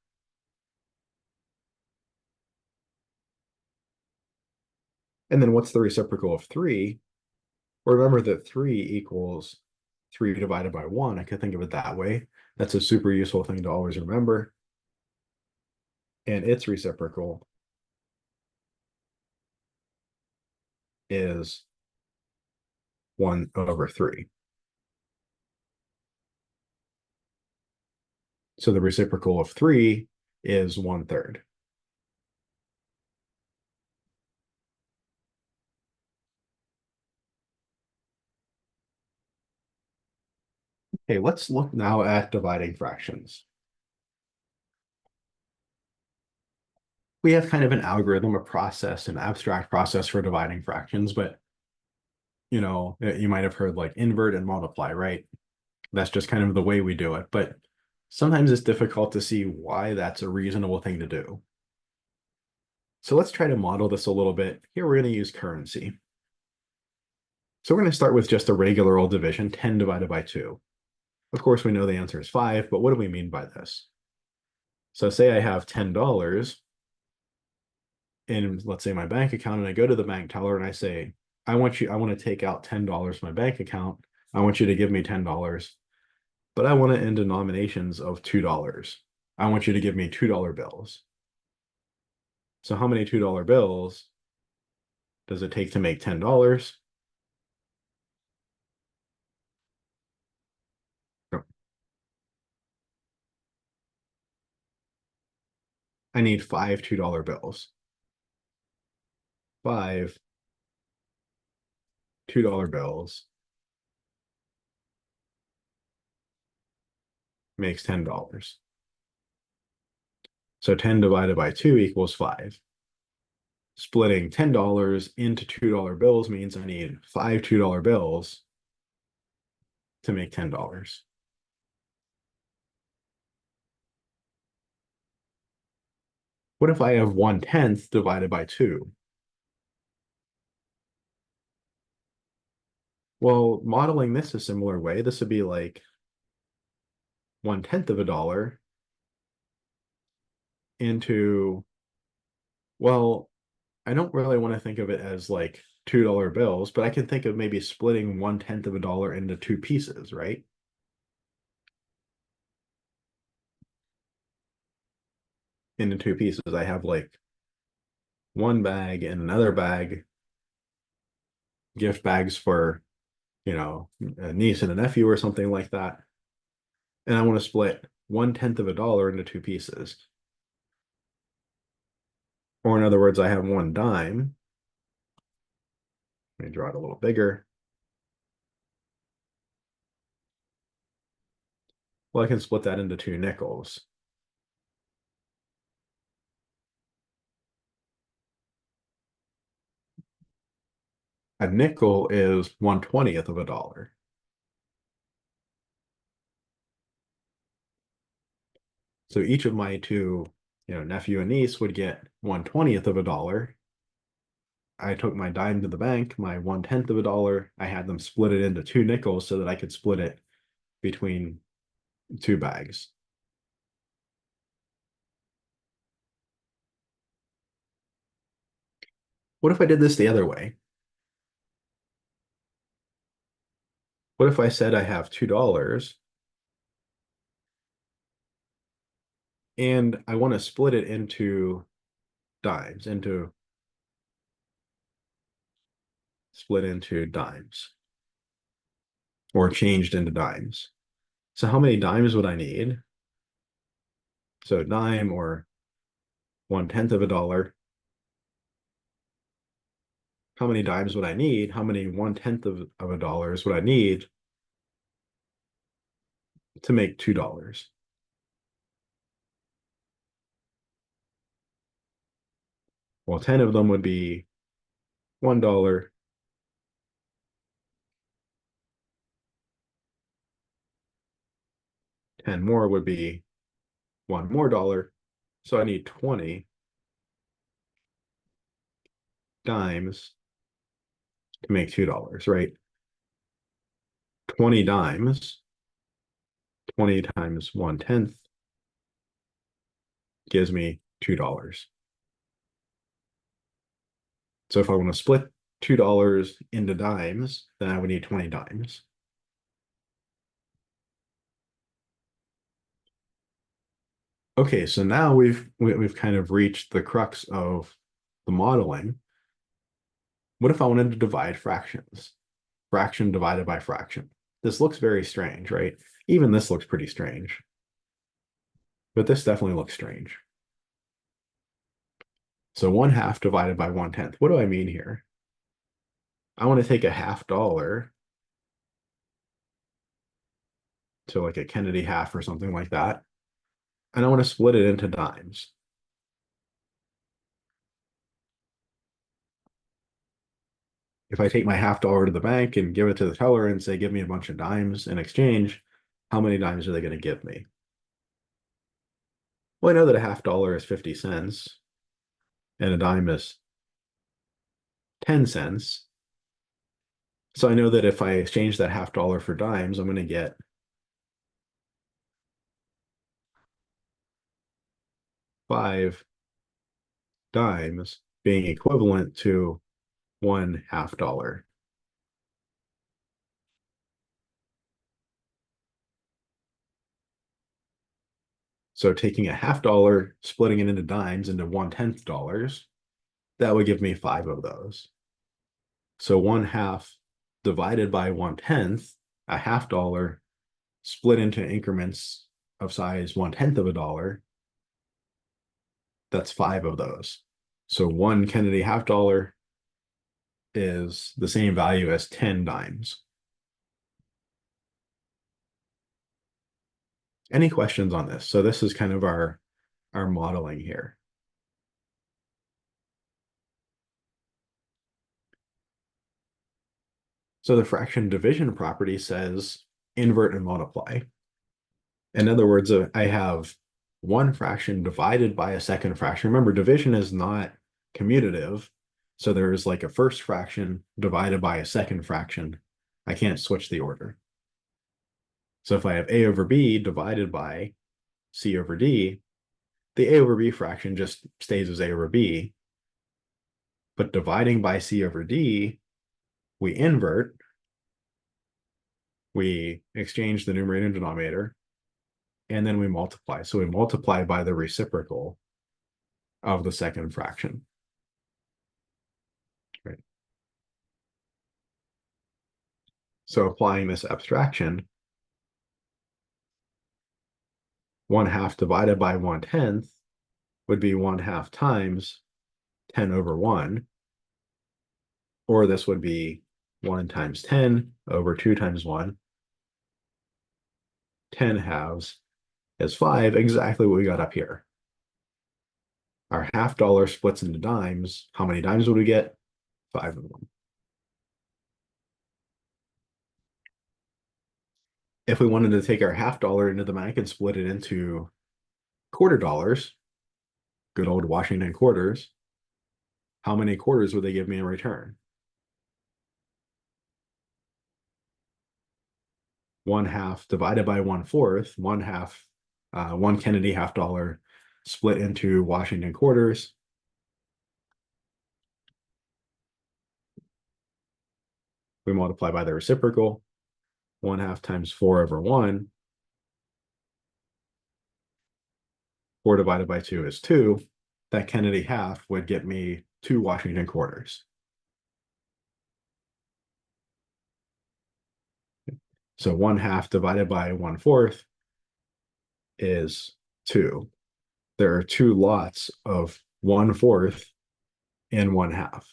And then what's the reciprocal of 3? Well, remember that 3 equals 3 divided by 1. I could think of it that way. That's a super useful thing to always remember. And its reciprocal is 1/3. So the reciprocal of 3 is 1/3. Okay, let's look now at dividing fractions. We have kind of an algorithm, a process, an abstract process for dividing fractions, but you might have heard like invert and multiply, right? That's just kind of the way we do it, but sometimes it's difficult to see why that's a reasonable thing to do. So let's try to model this a little bit. Here we're going to use currency. So we're going to start with just a regular old division, 10 divided by 2. Of course, we know the answer is 5, but what do we mean by this? So say I have $10 in, let's say, my bank account, and I go to the bank teller and I say, I want to take out $10 from my bank account. I want you to give me $10, but I want it in denominations of $2. I want you to give me $2 bills. So how many $2 bills does it take to make $10? I need 5 $2 bills. 5 $2 bills makes $10. So 10 divided by 2 equals 5. Splitting $10 into $2 bills means I need 5 $2 bills to make $10. What if I have 1/10 divided by 2? Well, modeling this a similar way, this would be like 1/10 of a dollar into, well, I don't really want to think of it as like $2 bills, but I can think of maybe splitting 1/10 of a dollar into 2 pieces, right? Into 2 pieces. I have like one bag and another bag, gift bags for, a niece and a nephew or something like that. And I want to split 1/10 of a dollar into 2 pieces. Or in other words, I have one dime. Let me draw it a little bigger. Well, I can split that into 2 nickels. A nickel is 1/20th of a dollar. So each of my two, nephew and niece would get 1/20th of a dollar. I took my dime to the bank, my 1/10 of a dollar. I had them split it into 2 nickels so that I could split it between two bags. What if I did this the other way? What if I said I have $2 and I want to split it into dimes, split into dimes, or changed into dimes. So how many dimes would I need? So dime, or 1/10 of a dollar. How many dimes would I need? How many 1/10 of a dollars would I need to make $2? Well, 10 of them would be $1. 10 more would be one more dollar. So I need 20 dimes to make $2, right? 20 dimes, 20 times 1/10 gives me $2. So if I want to split $2 into dimes, then I would need 20 dimes. Okay, so now we've kind of reached the crux of the modeling. What if I wanted to divide fractions? Fraction divided by fraction. This looks very strange, right? Even this looks pretty strange. But this definitely looks strange. So 1/2 divided by 1/10. What do I mean here? I want to take a $half, so like a Kennedy half or something like that, and I want to split it into dimes. If I take my $half to the bank and give it to the teller and say, give me a bunch of dimes in exchange, how many dimes are they going to give me? Well, I know that a $half is 50 cents and a dime is 10 cents. So I know that if I exchange that $half for dimes, I'm going to get 5 dimes being equivalent to $1/2. So taking a $half, splitting it into dimes into 1/10 dollars, that would give me 5 of those. So 1/2 divided by 1/10, a $half, split into increments of size 1/10 of a dollar, that's 5 of those. So one Kennedy $half is the same value as 10 dimes. Any questions on this? So this is kind of our modeling here. So the fraction division property says invert and multiply. In other words, I have one fraction divided by a second fraction. Remember, division is not commutative. So there's like a first fraction divided by a second fraction. I can't switch the order. So if I have a over b divided by c over d, the a over b fraction just stays as a over b. But dividing by c over d, we invert, we exchange the numerator and denominator, and then we multiply. So we multiply by the reciprocal of the second fraction. Right. So applying this abstraction, 1/2 divided by 1/10 would be 1/2 times 10 over 1, or this would be 1 times 10 over 2 times 1. 10 halves is 5, exactly what we got up here. Our $half splits into dimes. How many dimes would we get? 5 of them. If we wanted to take our $half into the bank and split it into $quarter, good old Washington quarters, how many quarters would they give me in return? 1/2 divided by 1/4, 1/2, 1 Kennedy $half split into Washington quarters. We multiply by the reciprocal, 1/2 times 4/1. 4 divided by 2 is 2. That Kennedy half would get me 2 Washington quarters. So 1/2 divided by 1/4 is 2. There are 2 lots of 1/4 and 1/2.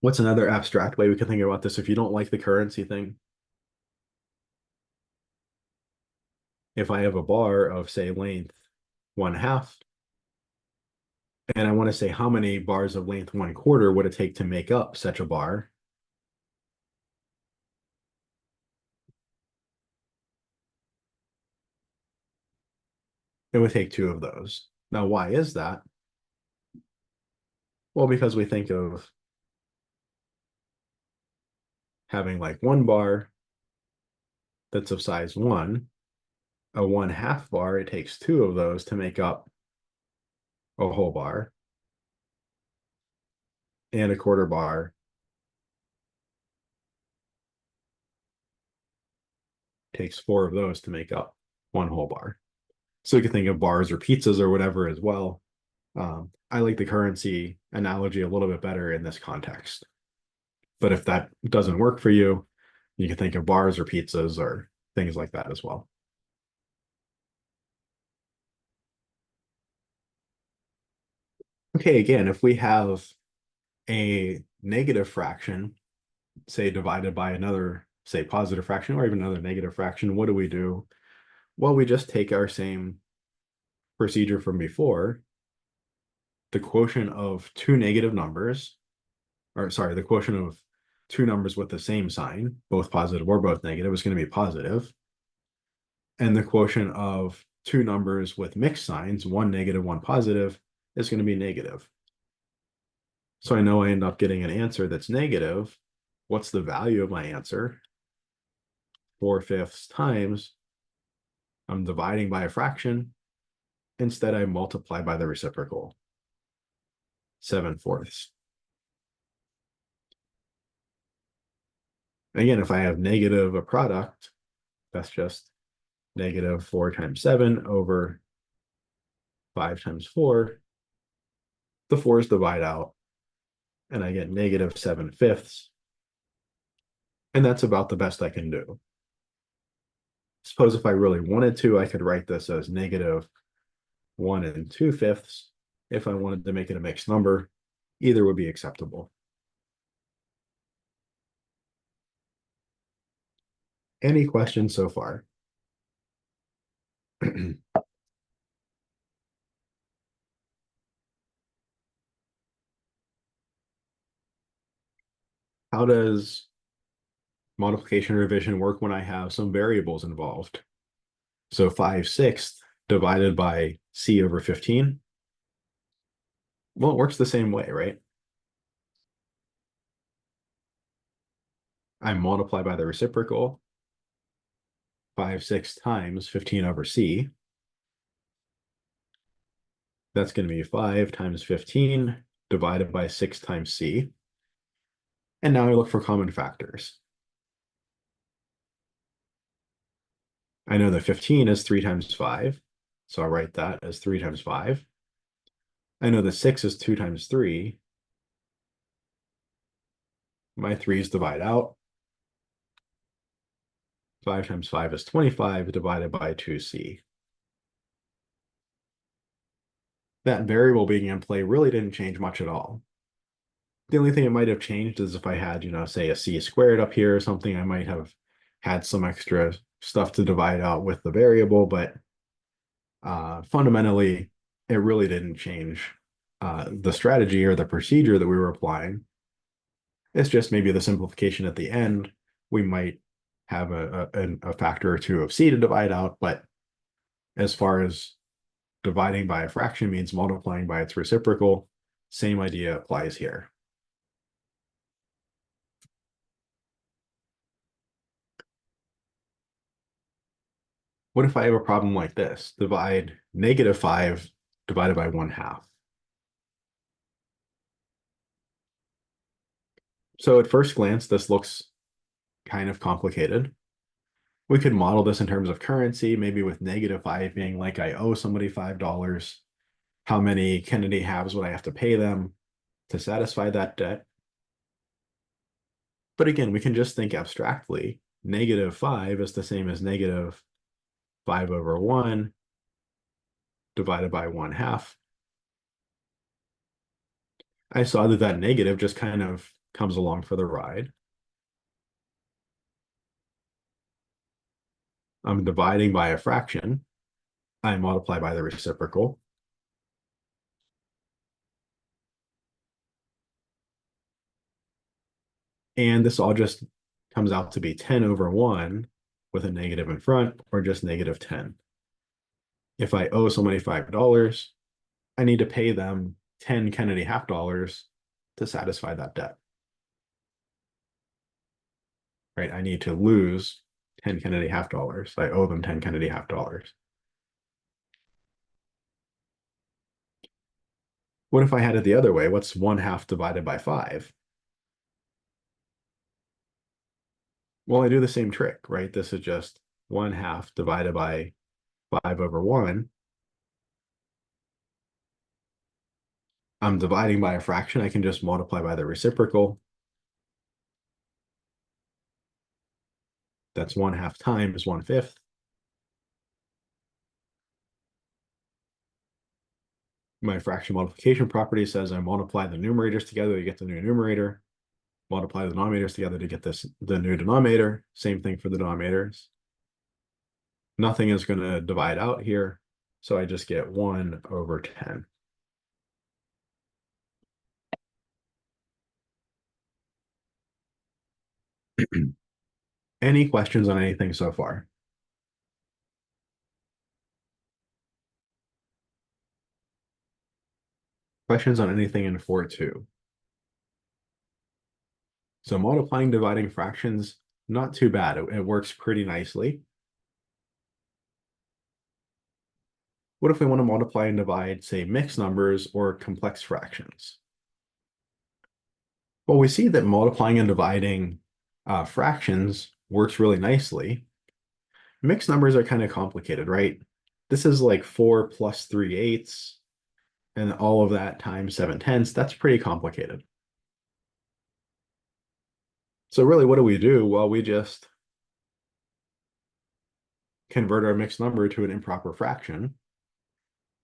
What's another abstract way we can think about this if you don't like the currency thing? If I have a bar of, say, length 1/2, and I want to say how many bars of length 1/4 would it take to make up such a bar? It would take 2 of those. Now, why is that? Well, because we think of having like 1 bar that's of size 1, a 1/2 bar, it takes 2 of those to make up a whole bar, and a 1/4 bar takes 4 of those to make up 1 whole bar. So you can think of bars or pizzas or whatever as well. I like the currency analogy a little bit better in this context. But if that doesn't work for you, you can think of bars or pizzas or things like that as well. Okay, again, if we have a negative fraction, say divided by another, say, positive fraction or even another negative fraction, what do? Well, we just take our same procedure from before. The quotient of 2 negative numbers, or sorry, the quotient of 2 numbers with the same sign, both positive or both negative, is going to be positive. And the quotient of 2 numbers with mixed signs, one negative, one positive, is going to be negative. So I know I end up getting an answer that's negative. What's the value of my answer? 4/5 times, I'm dividing by a fraction. Instead, I multiply by the reciprocal, 7/4. Again, if I have negative a product, that's just negative 4 times 7 over 5 times 4. The 4's divide out, and I get negative 7/5. And that's about the best I can do. Suppose if I really wanted to, I could write this as negative 1 2/5. If I wanted to make it a mixed number, either would be acceptable. Any questions so far? How does multiplication or division work when I have some variables involved? So 5/6 divided by c over 15. Well, it works the same way, right? I multiply by the reciprocal, 5/6 times 15 over c. That's going to be 5 times 15 divided by 6 times c. And now I look for common factors. I know that 15 is 3 times 5, so I'll write that as 3 times 5. I know that 6 is 2 times 3. My 3's divide out. 5 times 5 is 25 divided by 2c. That variable being in play really didn't change much at all. The only thing it might have changed is if I had, say a c squared up here or something, I might have had some extra stuff to divide out with the variable, but fundamentally, it really didn't change the strategy or the procedure that we were applying. It's just maybe the simplification at the end. We might have a factor or two of c to divide out, but as far as dividing by a fraction means multiplying by its reciprocal. Same idea applies here. What if I have a problem like this? Divide -5 divided by 1/2. So at first glance, this looks kind of complicated. We could model this in terms of currency, maybe with -5 being like I owe somebody $5. How many Kennedy halves would I have to pay them to satisfy that debt? But again, we can just think abstractly. -5 is the same as -5/1 divided by 1/2. I saw that that negative just kind of comes along for the ride. I'm dividing by a fraction. I multiply by the reciprocal. And this all just comes out to be 10/1 with a negative in front, or just -10. If I owe somebody $5, I need to pay them 10 Kennedy half dollars to satisfy that debt. Right? I need to lose 10 Kennedy half dollars. I owe them 10 Kennedy half dollars. What if I had it the other way? What's 1/2 divided by 5? Well, I do the same trick, right? This is just 1/2 divided by 5/1. I'm dividing by a fraction. I can just multiply by the reciprocal. That's 1/2 times 1/5. My fraction multiplication property says I multiply the numerators together to get the new numerator, multiply the denominators together to get the new denominator. Same thing for the denominators. Nothing is going to divide out here, so I just get 1/10. Any questions on anything so far? Questions on anything in 4.2? So multiplying, dividing fractions, not too bad. It works pretty nicely. What if we want to multiply and divide, say, mixed numbers or complex fractions? Well, we see that multiplying and dividing fractions works really nicely. Mixed numbers are kind of complicated, right? This is like 4 plus 3/8, and all of that times 7/10. That's pretty complicated. So really, what do? Well, we just convert our mixed number to an improper fraction,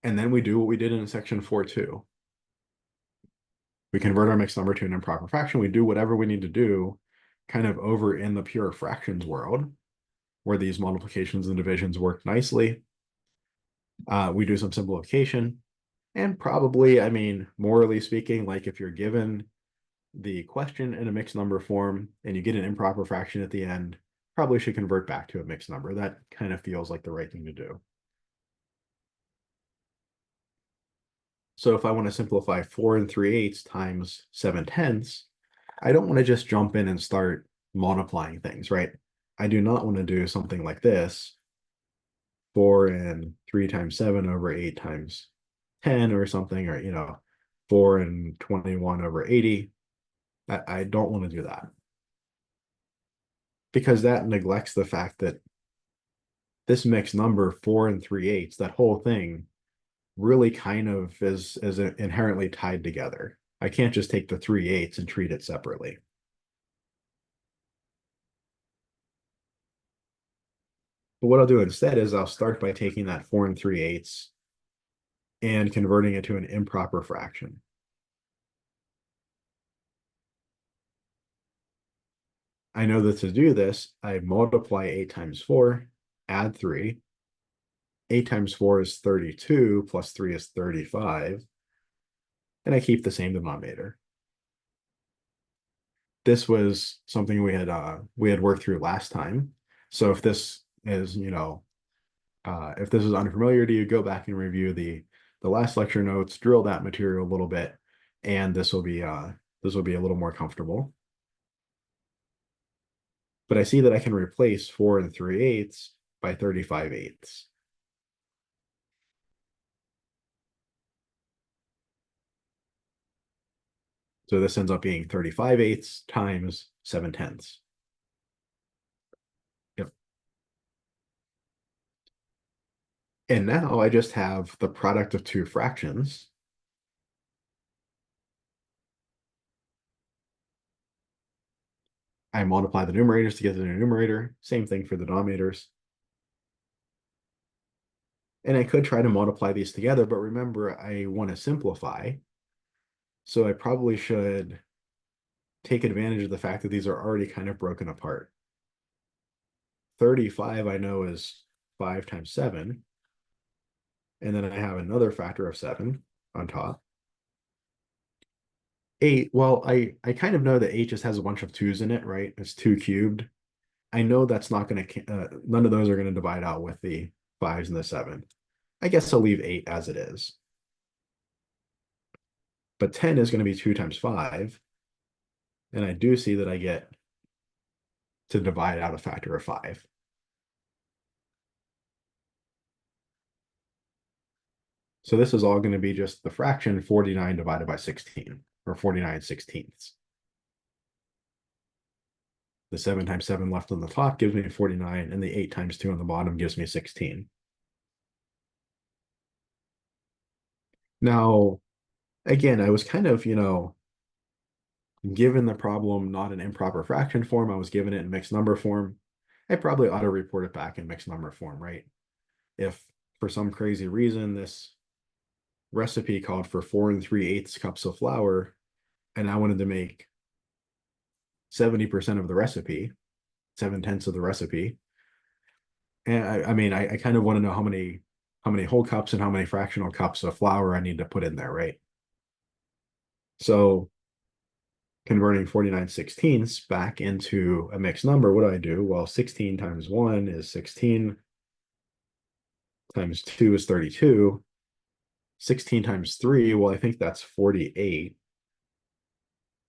and then we do what we did in section 4.2. We convert our mixed number to an improper fraction. We do whatever we need to do kind of over in the pure fractions world, where these multiplications and divisions work nicely. We do some simplification, and probably, I mean, morally speaking, like if you're given the question in a mixed number form and you get an improper fraction at the end, probably should convert back to a mixed number. That kind of feels like the right thing to do. So if I want to simplify 4 3/8 times 7/10, I don't want to just jump in and start multiplying things, right? I do not want to do something like this, 4 and 3 times 7 over 8 times 10 or something, or, 4 and 21 over 80. I don't want to do that, because that neglects the fact that this mixed number, 4 and 3/8, that whole thing really kind of is inherently tied together. I can't just take the 3/8 and treat it separately. But what I'll do instead is I'll start by taking that 4 and 3/8 and converting it to an improper fraction. I know that to do this, I multiply 8 times 4, add 3. 8 times 4 is 32, plus 3 is 35. And I keep the same denominator. This was something we had worked through last time. So if this is, If this is unfamiliar to you, go back and review the last lecture notes, drill that material a little bit, and this will be a little more comfortable. But I see that I can replace 4 3/8 by 35/8. So this ends up being 35/8 times 7/10. Yep. And now I just have the product of two fractions. I multiply the numerators to get to the numerator. Same thing for the denominators. And I could try to multiply these together, but remember, I want to simplify. So I probably should take advantage of the fact that these are already kind of broken apart. 35 I know is 5 times 7. And then I have another factor of 7 on top. 8, well, I kind of know that 8 just has a bunch of 2's in it, right? It's 2 cubed. I know that's not going to, none of those are going to divide out with the 5's and the 7. I guess I'll leave 8 as it is. But 10 is going to be 2 times 5. And I do see that I get to divide out a factor of 5. So this is all going to be just the fraction 49 divided by 16, or 49/16. The 7 times 7 left on the top gives me 49, and the 8 times 2 on the bottom gives me 16. Now, again, I was kind of, given the problem not in improper fraction form, I was given it in mixed number form. I probably ought to report it back in mixed number form, right? If for some crazy reason this recipe called for 4 3/8 cups of flour, and I wanted to make 70% of the recipe, 7/10 of the recipe. And I mean, I kind of want to know how many whole cups and how many fractional cups of flour I need to put in there, right? So converting 49/16 back into a mixed number, what do I do? Well, 16 times 1 is 16, times 2 is 32. 16 times 3, well, I think that's 48.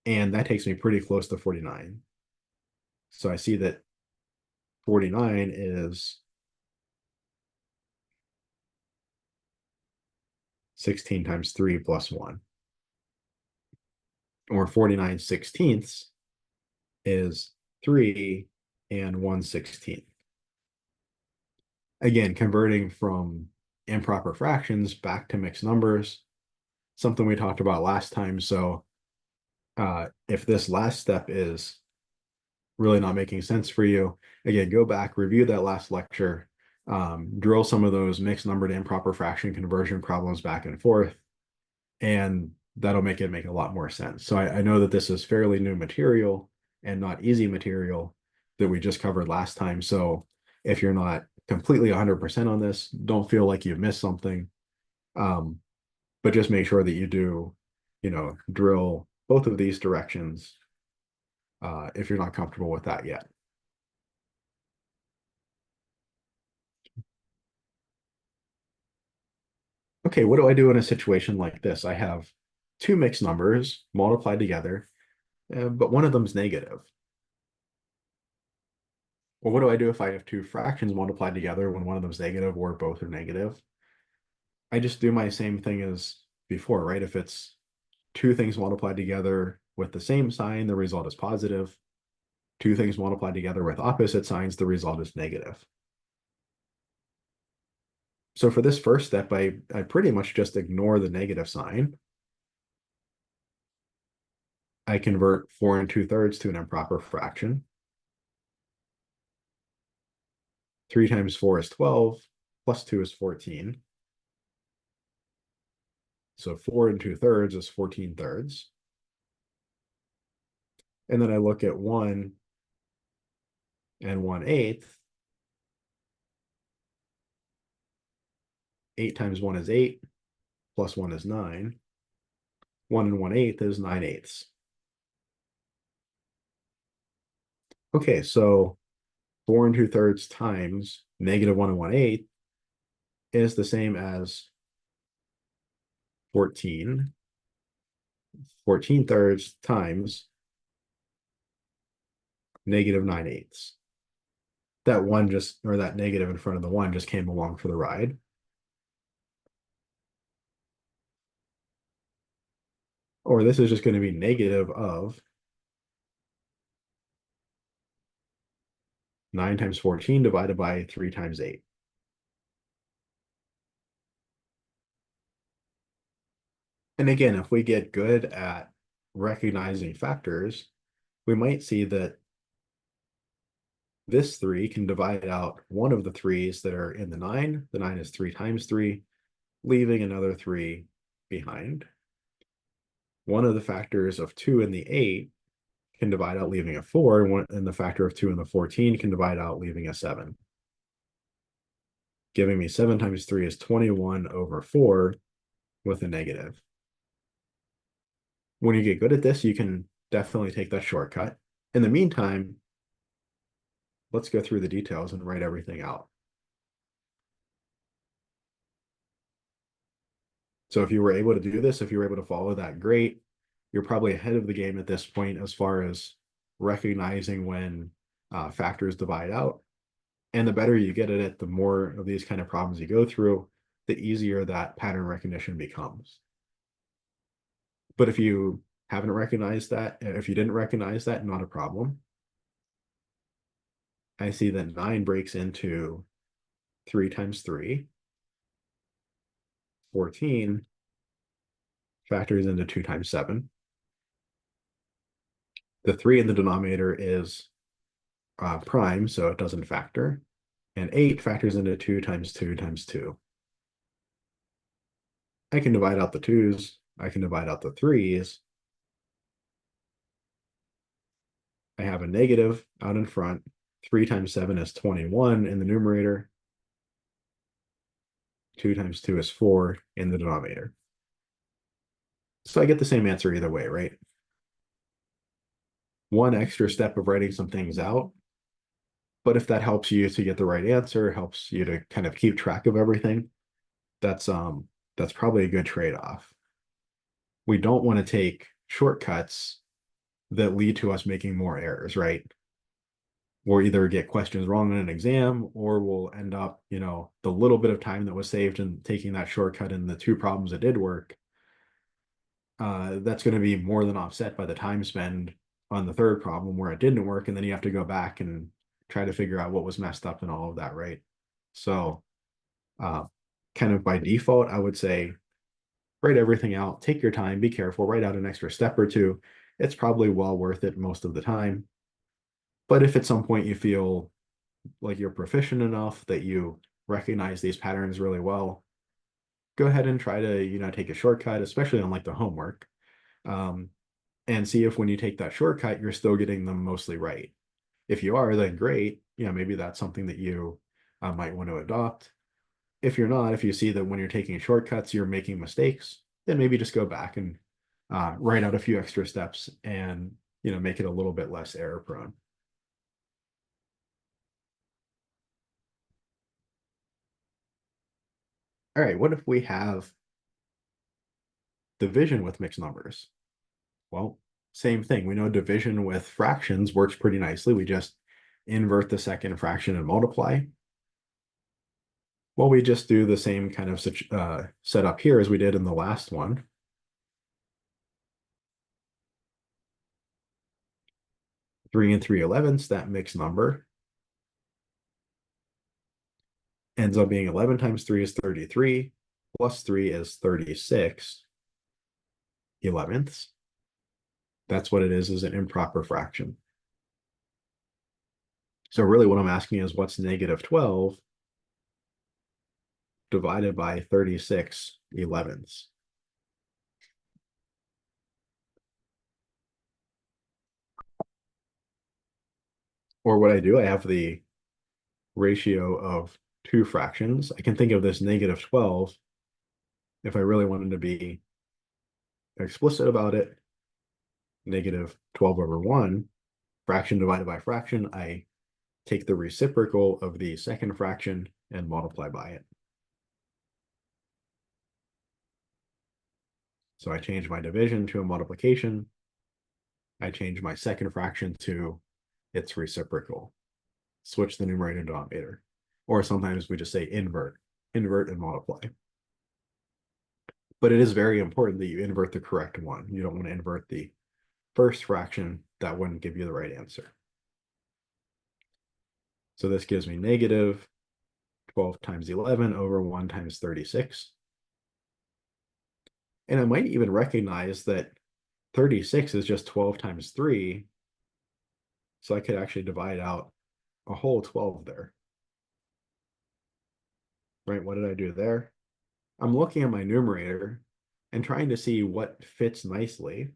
And that takes me pretty close to 49. So I see that 49 is 16 times 3 plus 1. Or 49/16 is 3 and 1/16. Again, converting from improper fractions back to mixed numbers, something we talked about last time. So if this last step is really not making sense for you, again, go back, review that last lecture, drill some of those mixed number to improper fraction conversion problems back and forth, and that'll make it make a lot more sense. So I know that this is fairly new material and not easy material that we just covered last time. So if you're not completely 100% on this, don't feel like you've missed something. But just make sure that you do, drill both of these directions if you're not comfortable with that yet. Okay, what do I do in a situation like this? I have two mixed numbers multiplied together, but one of them's negative. Well, what do I do if I have two fractions multiplied together when one of them's negative or both are negative? I just do my same thing as before, right? If it's two things multiplied together with the same sign, the result is positive. Two things multiplied together with opposite signs, the result is negative. So for this first step, I pretty much just ignore the negative sign. I convert 4 2/3 to an improper fraction. 3 times 4 is 12, plus 2 is 14. So 4 2/3 is 14/3. And then I look at 1 and 1/8. 8 times 1 is 8, plus 1 is 9. 1 and 1/8 is 9/8. Okay, so 4 2/3 times negative 1 and 1/8 is the same as 14 thirds times negative 9/8. That one just, or that negative in front of the one just came along for the ride. Or this is just going to be negative of 9 times 14 divided by 3 times 8. And again, if we get good at recognizing factors, we might see that this 3 can divide out one of the 3's that are in the 9. The 9 is 3 times 3, leaving another 3 behind. One of the factors of 2 and the 8 can divide out, leaving a 4, and the factor of 2 and the 14 can divide out, leaving a 7. Giving me 7 times 3 is 21 over 4 with a negative. When you get good at this, you can definitely take that shortcut. In the meantime, let's go through the details and write everything out. So if you were able to do this, if you were able to follow that, great. You're probably ahead of the game at this point as far as recognizing when factors divide out. And the better you get at it, the more of these kind of problems you go through, the easier that pattern recognition becomes. But if you haven't recognized that, if you didn't recognize that, not a problem. I see that 9 breaks into 3 times 3. 14 factors into 2 times 7. The 3 in the denominator is prime, so it doesn't factor. And 8 factors into 2 times 2 times 2. I can divide out the 2's. I can divide out the 3's. I have a negative out in front. 3 times 7 is 21 in the numerator. 2 times 2 is 4 in the denominator. So I get the same answer either way, right? One extra step of writing some things out. But if that helps you to get the right answer, helps you to kind of keep track of everything, that's probably a good trade-off. We don't want to take shortcuts that lead to us making more errors, right? We'll either get questions wrong in an exam, or we'll end up, the little bit of time that was saved in taking that shortcut in the 2 problems that did work, that's going to be more than offset by the time spent on the 3rd problem where it didn't work, and then you have to go back and try to figure out what was messed up and all of that, right? So kind of by default, I would say write everything out, take your time, be careful, write out an extra step or 2. It's probably well worth it most of the time. But if at some point you feel like you're proficient enough that you recognize these patterns really well, go ahead and try to, take a shortcut, especially on like the homework, and see if when you take that shortcut, you're still getting them mostly right. If you are, then great. Maybe that's something that you might want to adopt. If you're not, if you see that when you're taking shortcuts, you're making mistakes, then maybe just go back and write out a few extra steps and, make it a little bit less error prone. All right, what if we have division with mixed numbers? Well, same thing. We know division with fractions works pretty nicely. We just invert the second fraction and multiply. Well, we just do the same kind of setup here as we did in the last one. Three and 3/11, that mixed number ends up being 11 times 3 is 33, plus 3 is 36 elevenths. That's what it is an improper fraction. So really what I'm asking is, what's negative 12 divided by 36 elevenths? Or what I do, I have the ratio of 2 fractions. I can think of this negative 12, if I really wanted to be explicit about it, negative 12 over 1, fraction divided by fraction, I take the reciprocal of the second fraction and multiply by it. So I change my division to a multiplication. I change my second fraction to its reciprocal. Switch the numerator and denominator. Or sometimes we just say invert and multiply. But it is very important that you invert the correct one. You don't want to invert the first fraction. That wouldn't give you the right answer. So this gives me negative 12 times 11 over 1 times 36. And I might even recognize that 36 is just 12 times 3. So I could actually divide out a whole 12 there. Right? What did I do there? I'm looking at my numerator and trying to see what fits nicely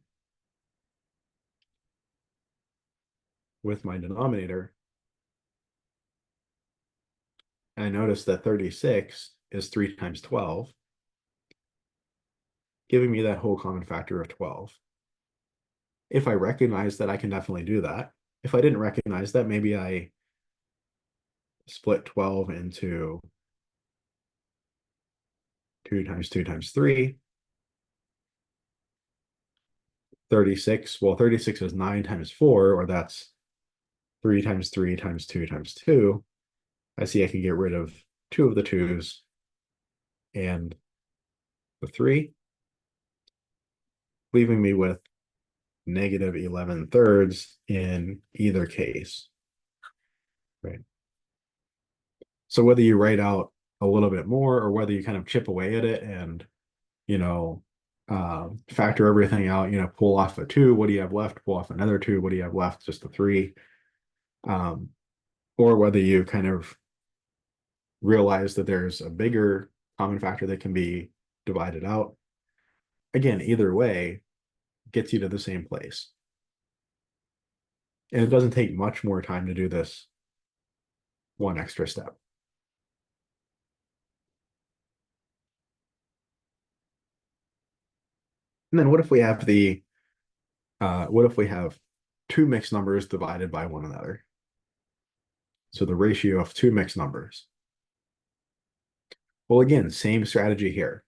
with my denominator. And I notice that 36 is 3 times 12, giving me that whole common factor of 12. If I recognize that, I can definitely do that. If I didn't recognize that, maybe I split 12 into 2 times 2 times 3. 36, well, 36 is 9 times 4, or that's 3 times 3 times 2 times 2. I see I can get rid of 2 of the 2's and the 3, leaving me with negative 11 thirds in either case. Right. So whether you write out a little bit more or whether you kind of chip away at it and, factor everything out, pull off a 2, what do you have left? Pull off another 2, what do you have left? Just a 3. Or whether you kind of realize that there's a bigger common factor that can be divided out. Again, either way gets you to the same place. And it doesn't take much more time to do this one extra step. And then what if we have two mixed numbers divided by one another? So the ratio of two mixed numbers. Well, again, same strategy here.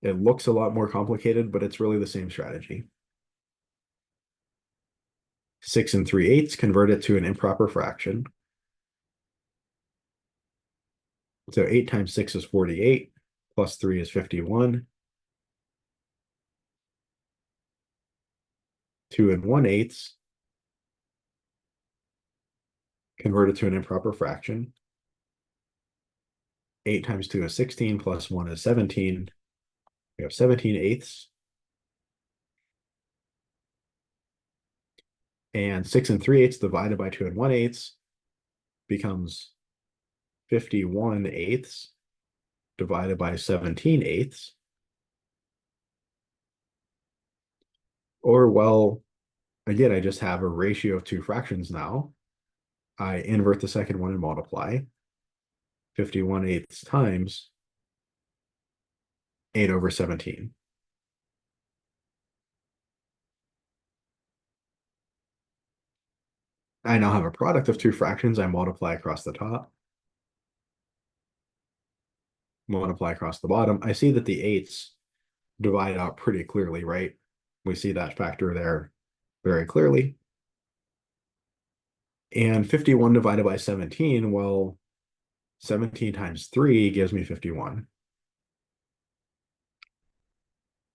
It looks a lot more complicated, but it's really the same strategy. 6 3/8 convert it to an improper fraction. So 8 times 6 is 48, plus 3 is 51. 2 1/8 convert it to an improper fraction. 8 times 2 is 16, plus 1 is 17. We have 17/8. And 6 3/8 divided by 2 1/8 becomes 51/8 divided by 17/8. Or, well, again, I just have a ratio of two fractions now. I invert the second one and multiply. 51/8 times 8 over 17. I now have a product of two fractions. I multiply across the top, multiply across the bottom. I see that the 8's divide out pretty clearly, right? We see that factor there very clearly. And 51 divided by 17, well, 17 times 3 gives me 51.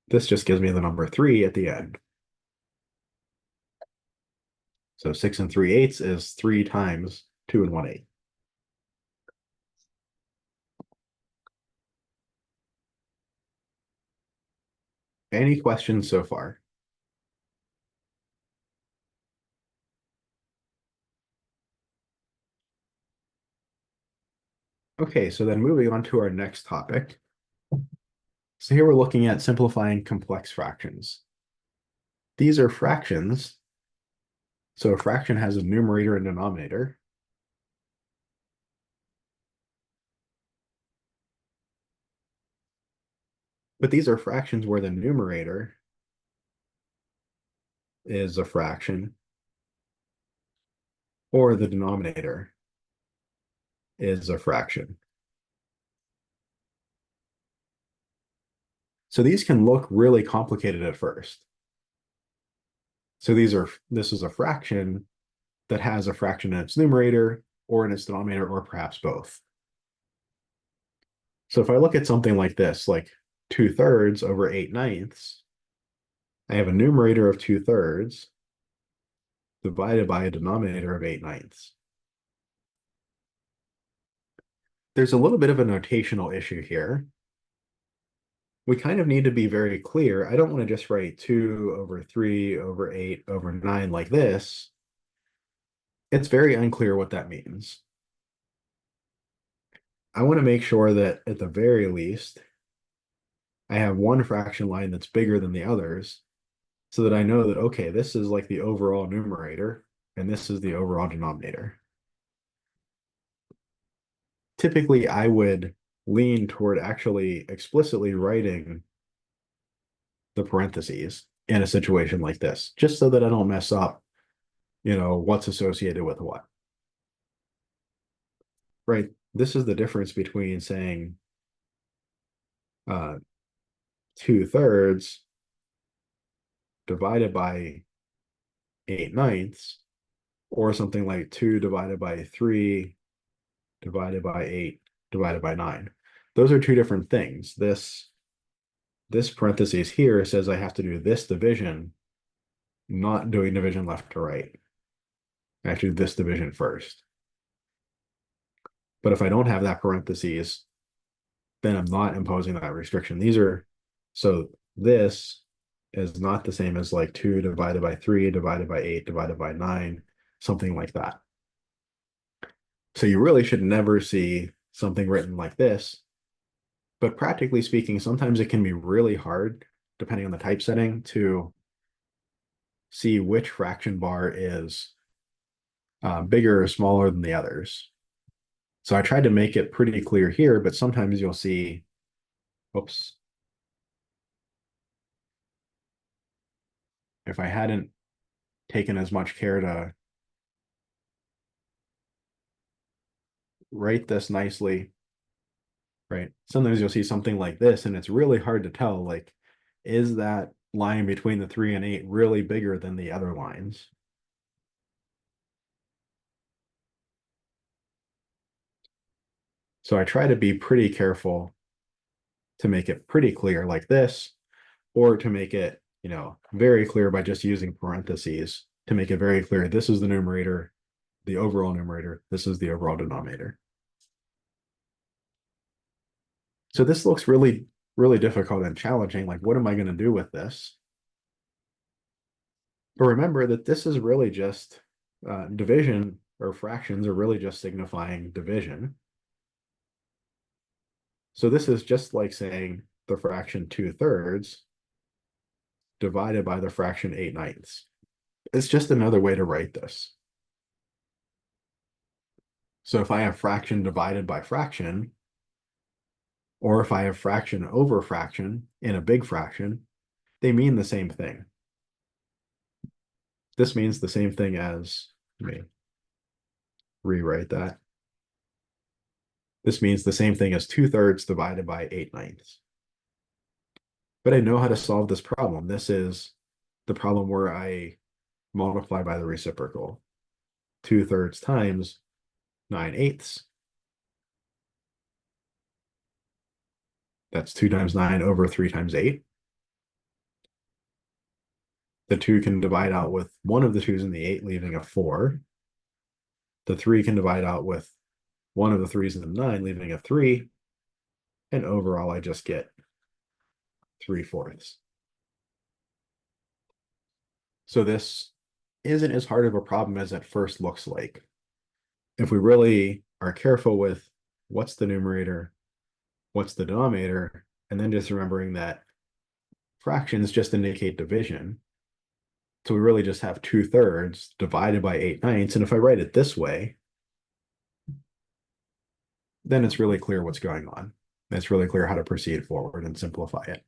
This just gives me the number 3 at the end. So 6 3/8 is 3 times 2 1/8. Any questions so far? Okay, so then moving on to our next topic. So here we're looking at simplifying complex fractions. These are fractions. So a fraction has a numerator and denominator. But these are fractions where the numerator is a fraction or the denominator is a fraction. So these can look really complicated at first. So this is a fraction that has a fraction in its numerator or in its denominator, or perhaps both. So if I look at something like this, like 2/3 over 8/9, I have a numerator of 2/3 divided by a denominator of 8/9. There's a little bit of a notational issue here. We kind of need to be very clear. I don't want to just write 2 over 3 over 8 over 9 like this. It's very unclear what that means. I want to make sure that at the very least, I have one fraction line that's bigger than the others so that I know that, okay, this is like the overall numerator and this is the overall denominator. Typically, I would lean toward actually explicitly writing the parentheses in a situation like this, just so that I don't mess up, what's associated with what. Right? This is the difference between saying uh, 2/3 divided by 8/9, or something like 2 divided by 3 divided by 8 divided by 9. Those are two different things. This parentheses here says I have to do this division, not doing division left to right. I have to do this division first. But if I don't have that parentheses, then I'm not imposing that restriction. So this is not the same as like 2 divided by 3 divided by 8 divided by 9, something like that. So you really should never see something written like this. But practically speaking, sometimes it can be really hard, depending on the typesetting, to see which fraction bar is bigger or smaller than the others. So I tried to make it pretty clear here, but sometimes you'll see, oops, if I hadn't taken as much care to write this nicely, right? Sometimes you'll see something like this, and it's really hard to tell, like, is that line between the 3 and 8 really bigger than the other lines? So I try to be pretty careful to make it pretty clear like this, or to make it, very clear by just using parentheses to make it very clear. This is the numerator, the overall numerator. This is the overall denominator. So this looks really, really difficult and challenging. Like, what am I going to do with this? But remember that this is really just division, or fractions are really just signifying division. So this is just like saying the fraction 2/3 divided by the fraction 8/9. It's just another way to write this. So if I have fraction divided by fraction, or if I have fraction over fraction in a big fraction, they mean the same thing. This means the same thing as, let me rewrite that. This means the same thing as 2/3 divided by 8/9. But I know how to solve this problem. This is the problem where I multiply by the reciprocal. 2/3 times 9/8. That's 2 times 9 over 3 times 8. The 2 can divide out with one of the 2's in the 8, leaving a 4. The 3 can divide out with one of the 3's in the 9, leaving a 3. And overall, I just get 3/4. So this isn't as hard of a problem as it first looks like. If we really are careful with what's the numerator, what's the denominator, and then just remembering that fractions just indicate division. So we really just have 2/3 divided by 8/9. And if I write it this way, then it's really clear what's going on. It's really clear how to proceed forward and simplify it.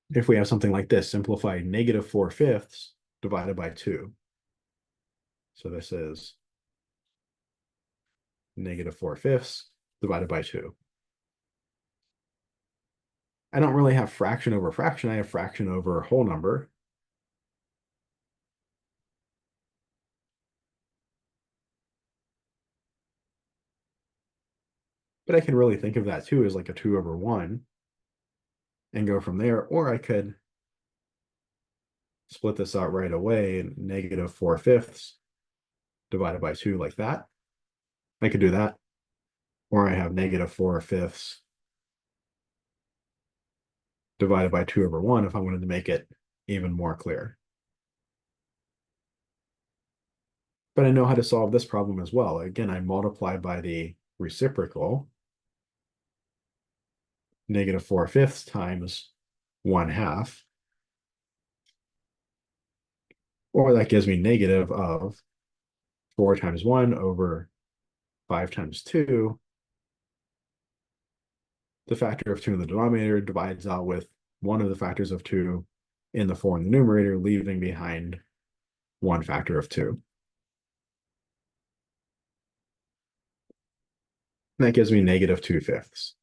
If we have something like this, simplify -4/5 divided by 2. So this is -4/5. divided by 2. I don't really have fraction over fraction. I have fraction over whole number. But I can really think of that too as like a 2 over 1 and go from there. Or I could split this out right away and negative 4/5 divided by 2 like that. I could do that. Or I have negative 4/5 divided by 2 over 1 if I wanted to make it even more clear. But I know how to solve this problem as well. Again, I multiply by the reciprocal, negative 4/5 times 1/2, or that gives me negative of 4 times 1 over 5 times 2. The factor of 2 in the denominator divides out with one of the factors of 2 in the 4 in the numerator, leaving behind one factor of 2. And that gives me negative 2/5.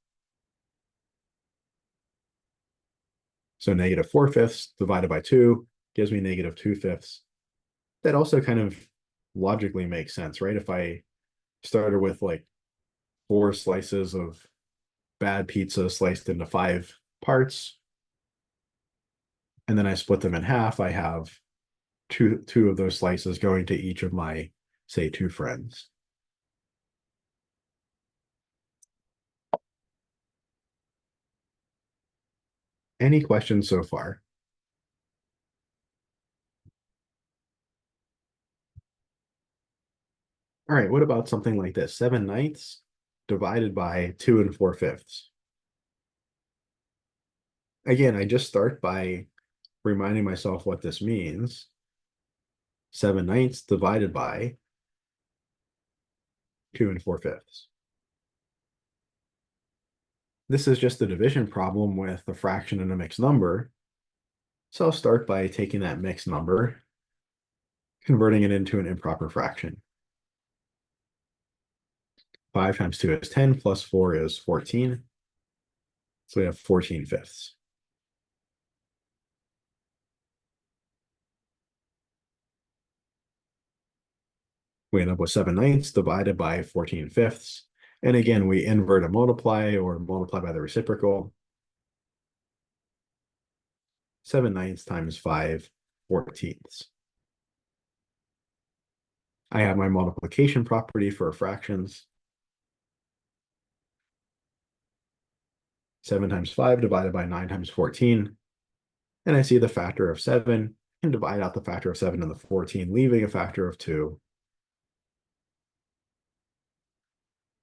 So negative 4/5 divided by 2 gives me negative 2/5. That also kind of logically makes sense, right? If I started with like 4 slices of bad pizza sliced into 5 parts, and then I split them in half, I have two of those slices going to each of my, say, 2 friends. Any questions so far? All right, what about something like this? 7/9 divided by 2 and 4/5. Again, I just start by reminding myself what this means. 7/9 divided by 2 and 4/5. This is just a division problem with a fraction and a mixed number. So I'll start by taking that mixed number, converting it into an improper fraction. 5 times 2 is 10, plus 4 is 14. So we have 14/5. We end up with 7/9 divided by 14/5. And again, we invert a multiply or multiply by the reciprocal. 7/9 times 5/14. I have my multiplication property for fractions. 7 times 5 divided by 9 times 14. And I see the factor of 7 and divide out the factor of 7 and the 14, leaving a factor of 2.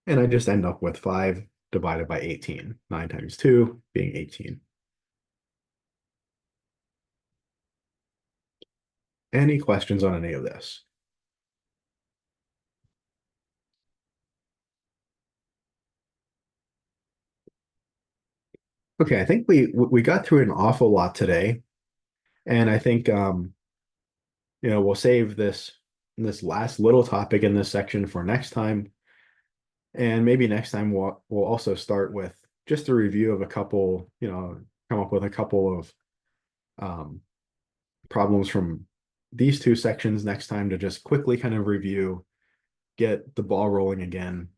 And I just end up with 5 divided by 18. 9 times 2 being 18. Any questions on any of this? Okay, I think we got through an awful lot today. And I think we'll save this last little topic in this section for next time. And maybe next time we'll also start with just a review of a couple, come up with a couple of problems from these 2 sections next time to just quickly kind of review, get the ball rolling again,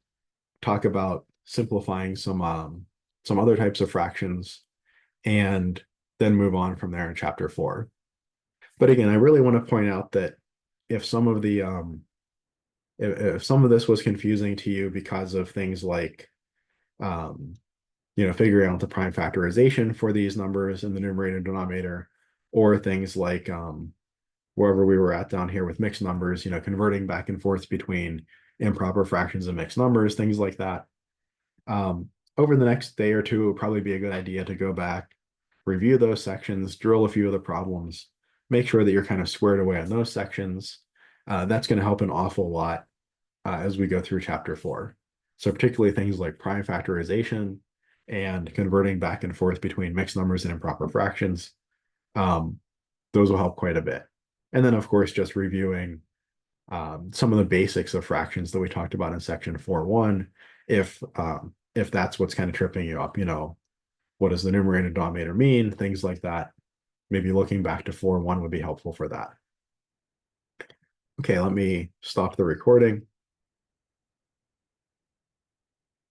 talk about simplifying some other types of fractions, and then move on from there in chapter 4. But again, I really want to point out that if some of the if some of this was confusing to you because of things like figuring out the prime factorization for these numbers in the numerator and denominator, or things like wherever we were at down here with mixed numbers, converting back and forth between improper fractions and mixed numbers, things like that. Over the next day or two, it would probably be a good idea to go back, review those sections, drill a few of the problems, make sure that you're kind of squared away on those sections. That's going to help an awful lot as we go through chapter 4. So particularly things like prime factorization and converting back and forth between mixed numbers and improper fractions. Those will help quite a bit. And then, of course, just reviewing some of the basics of fractions that we talked about in section 4.1 if that's what's kind of tripping you up, what does the numerator and denominator mean? Things like that. Maybe looking back to 4.1 would be helpful for that. Okay, let me stop the recording.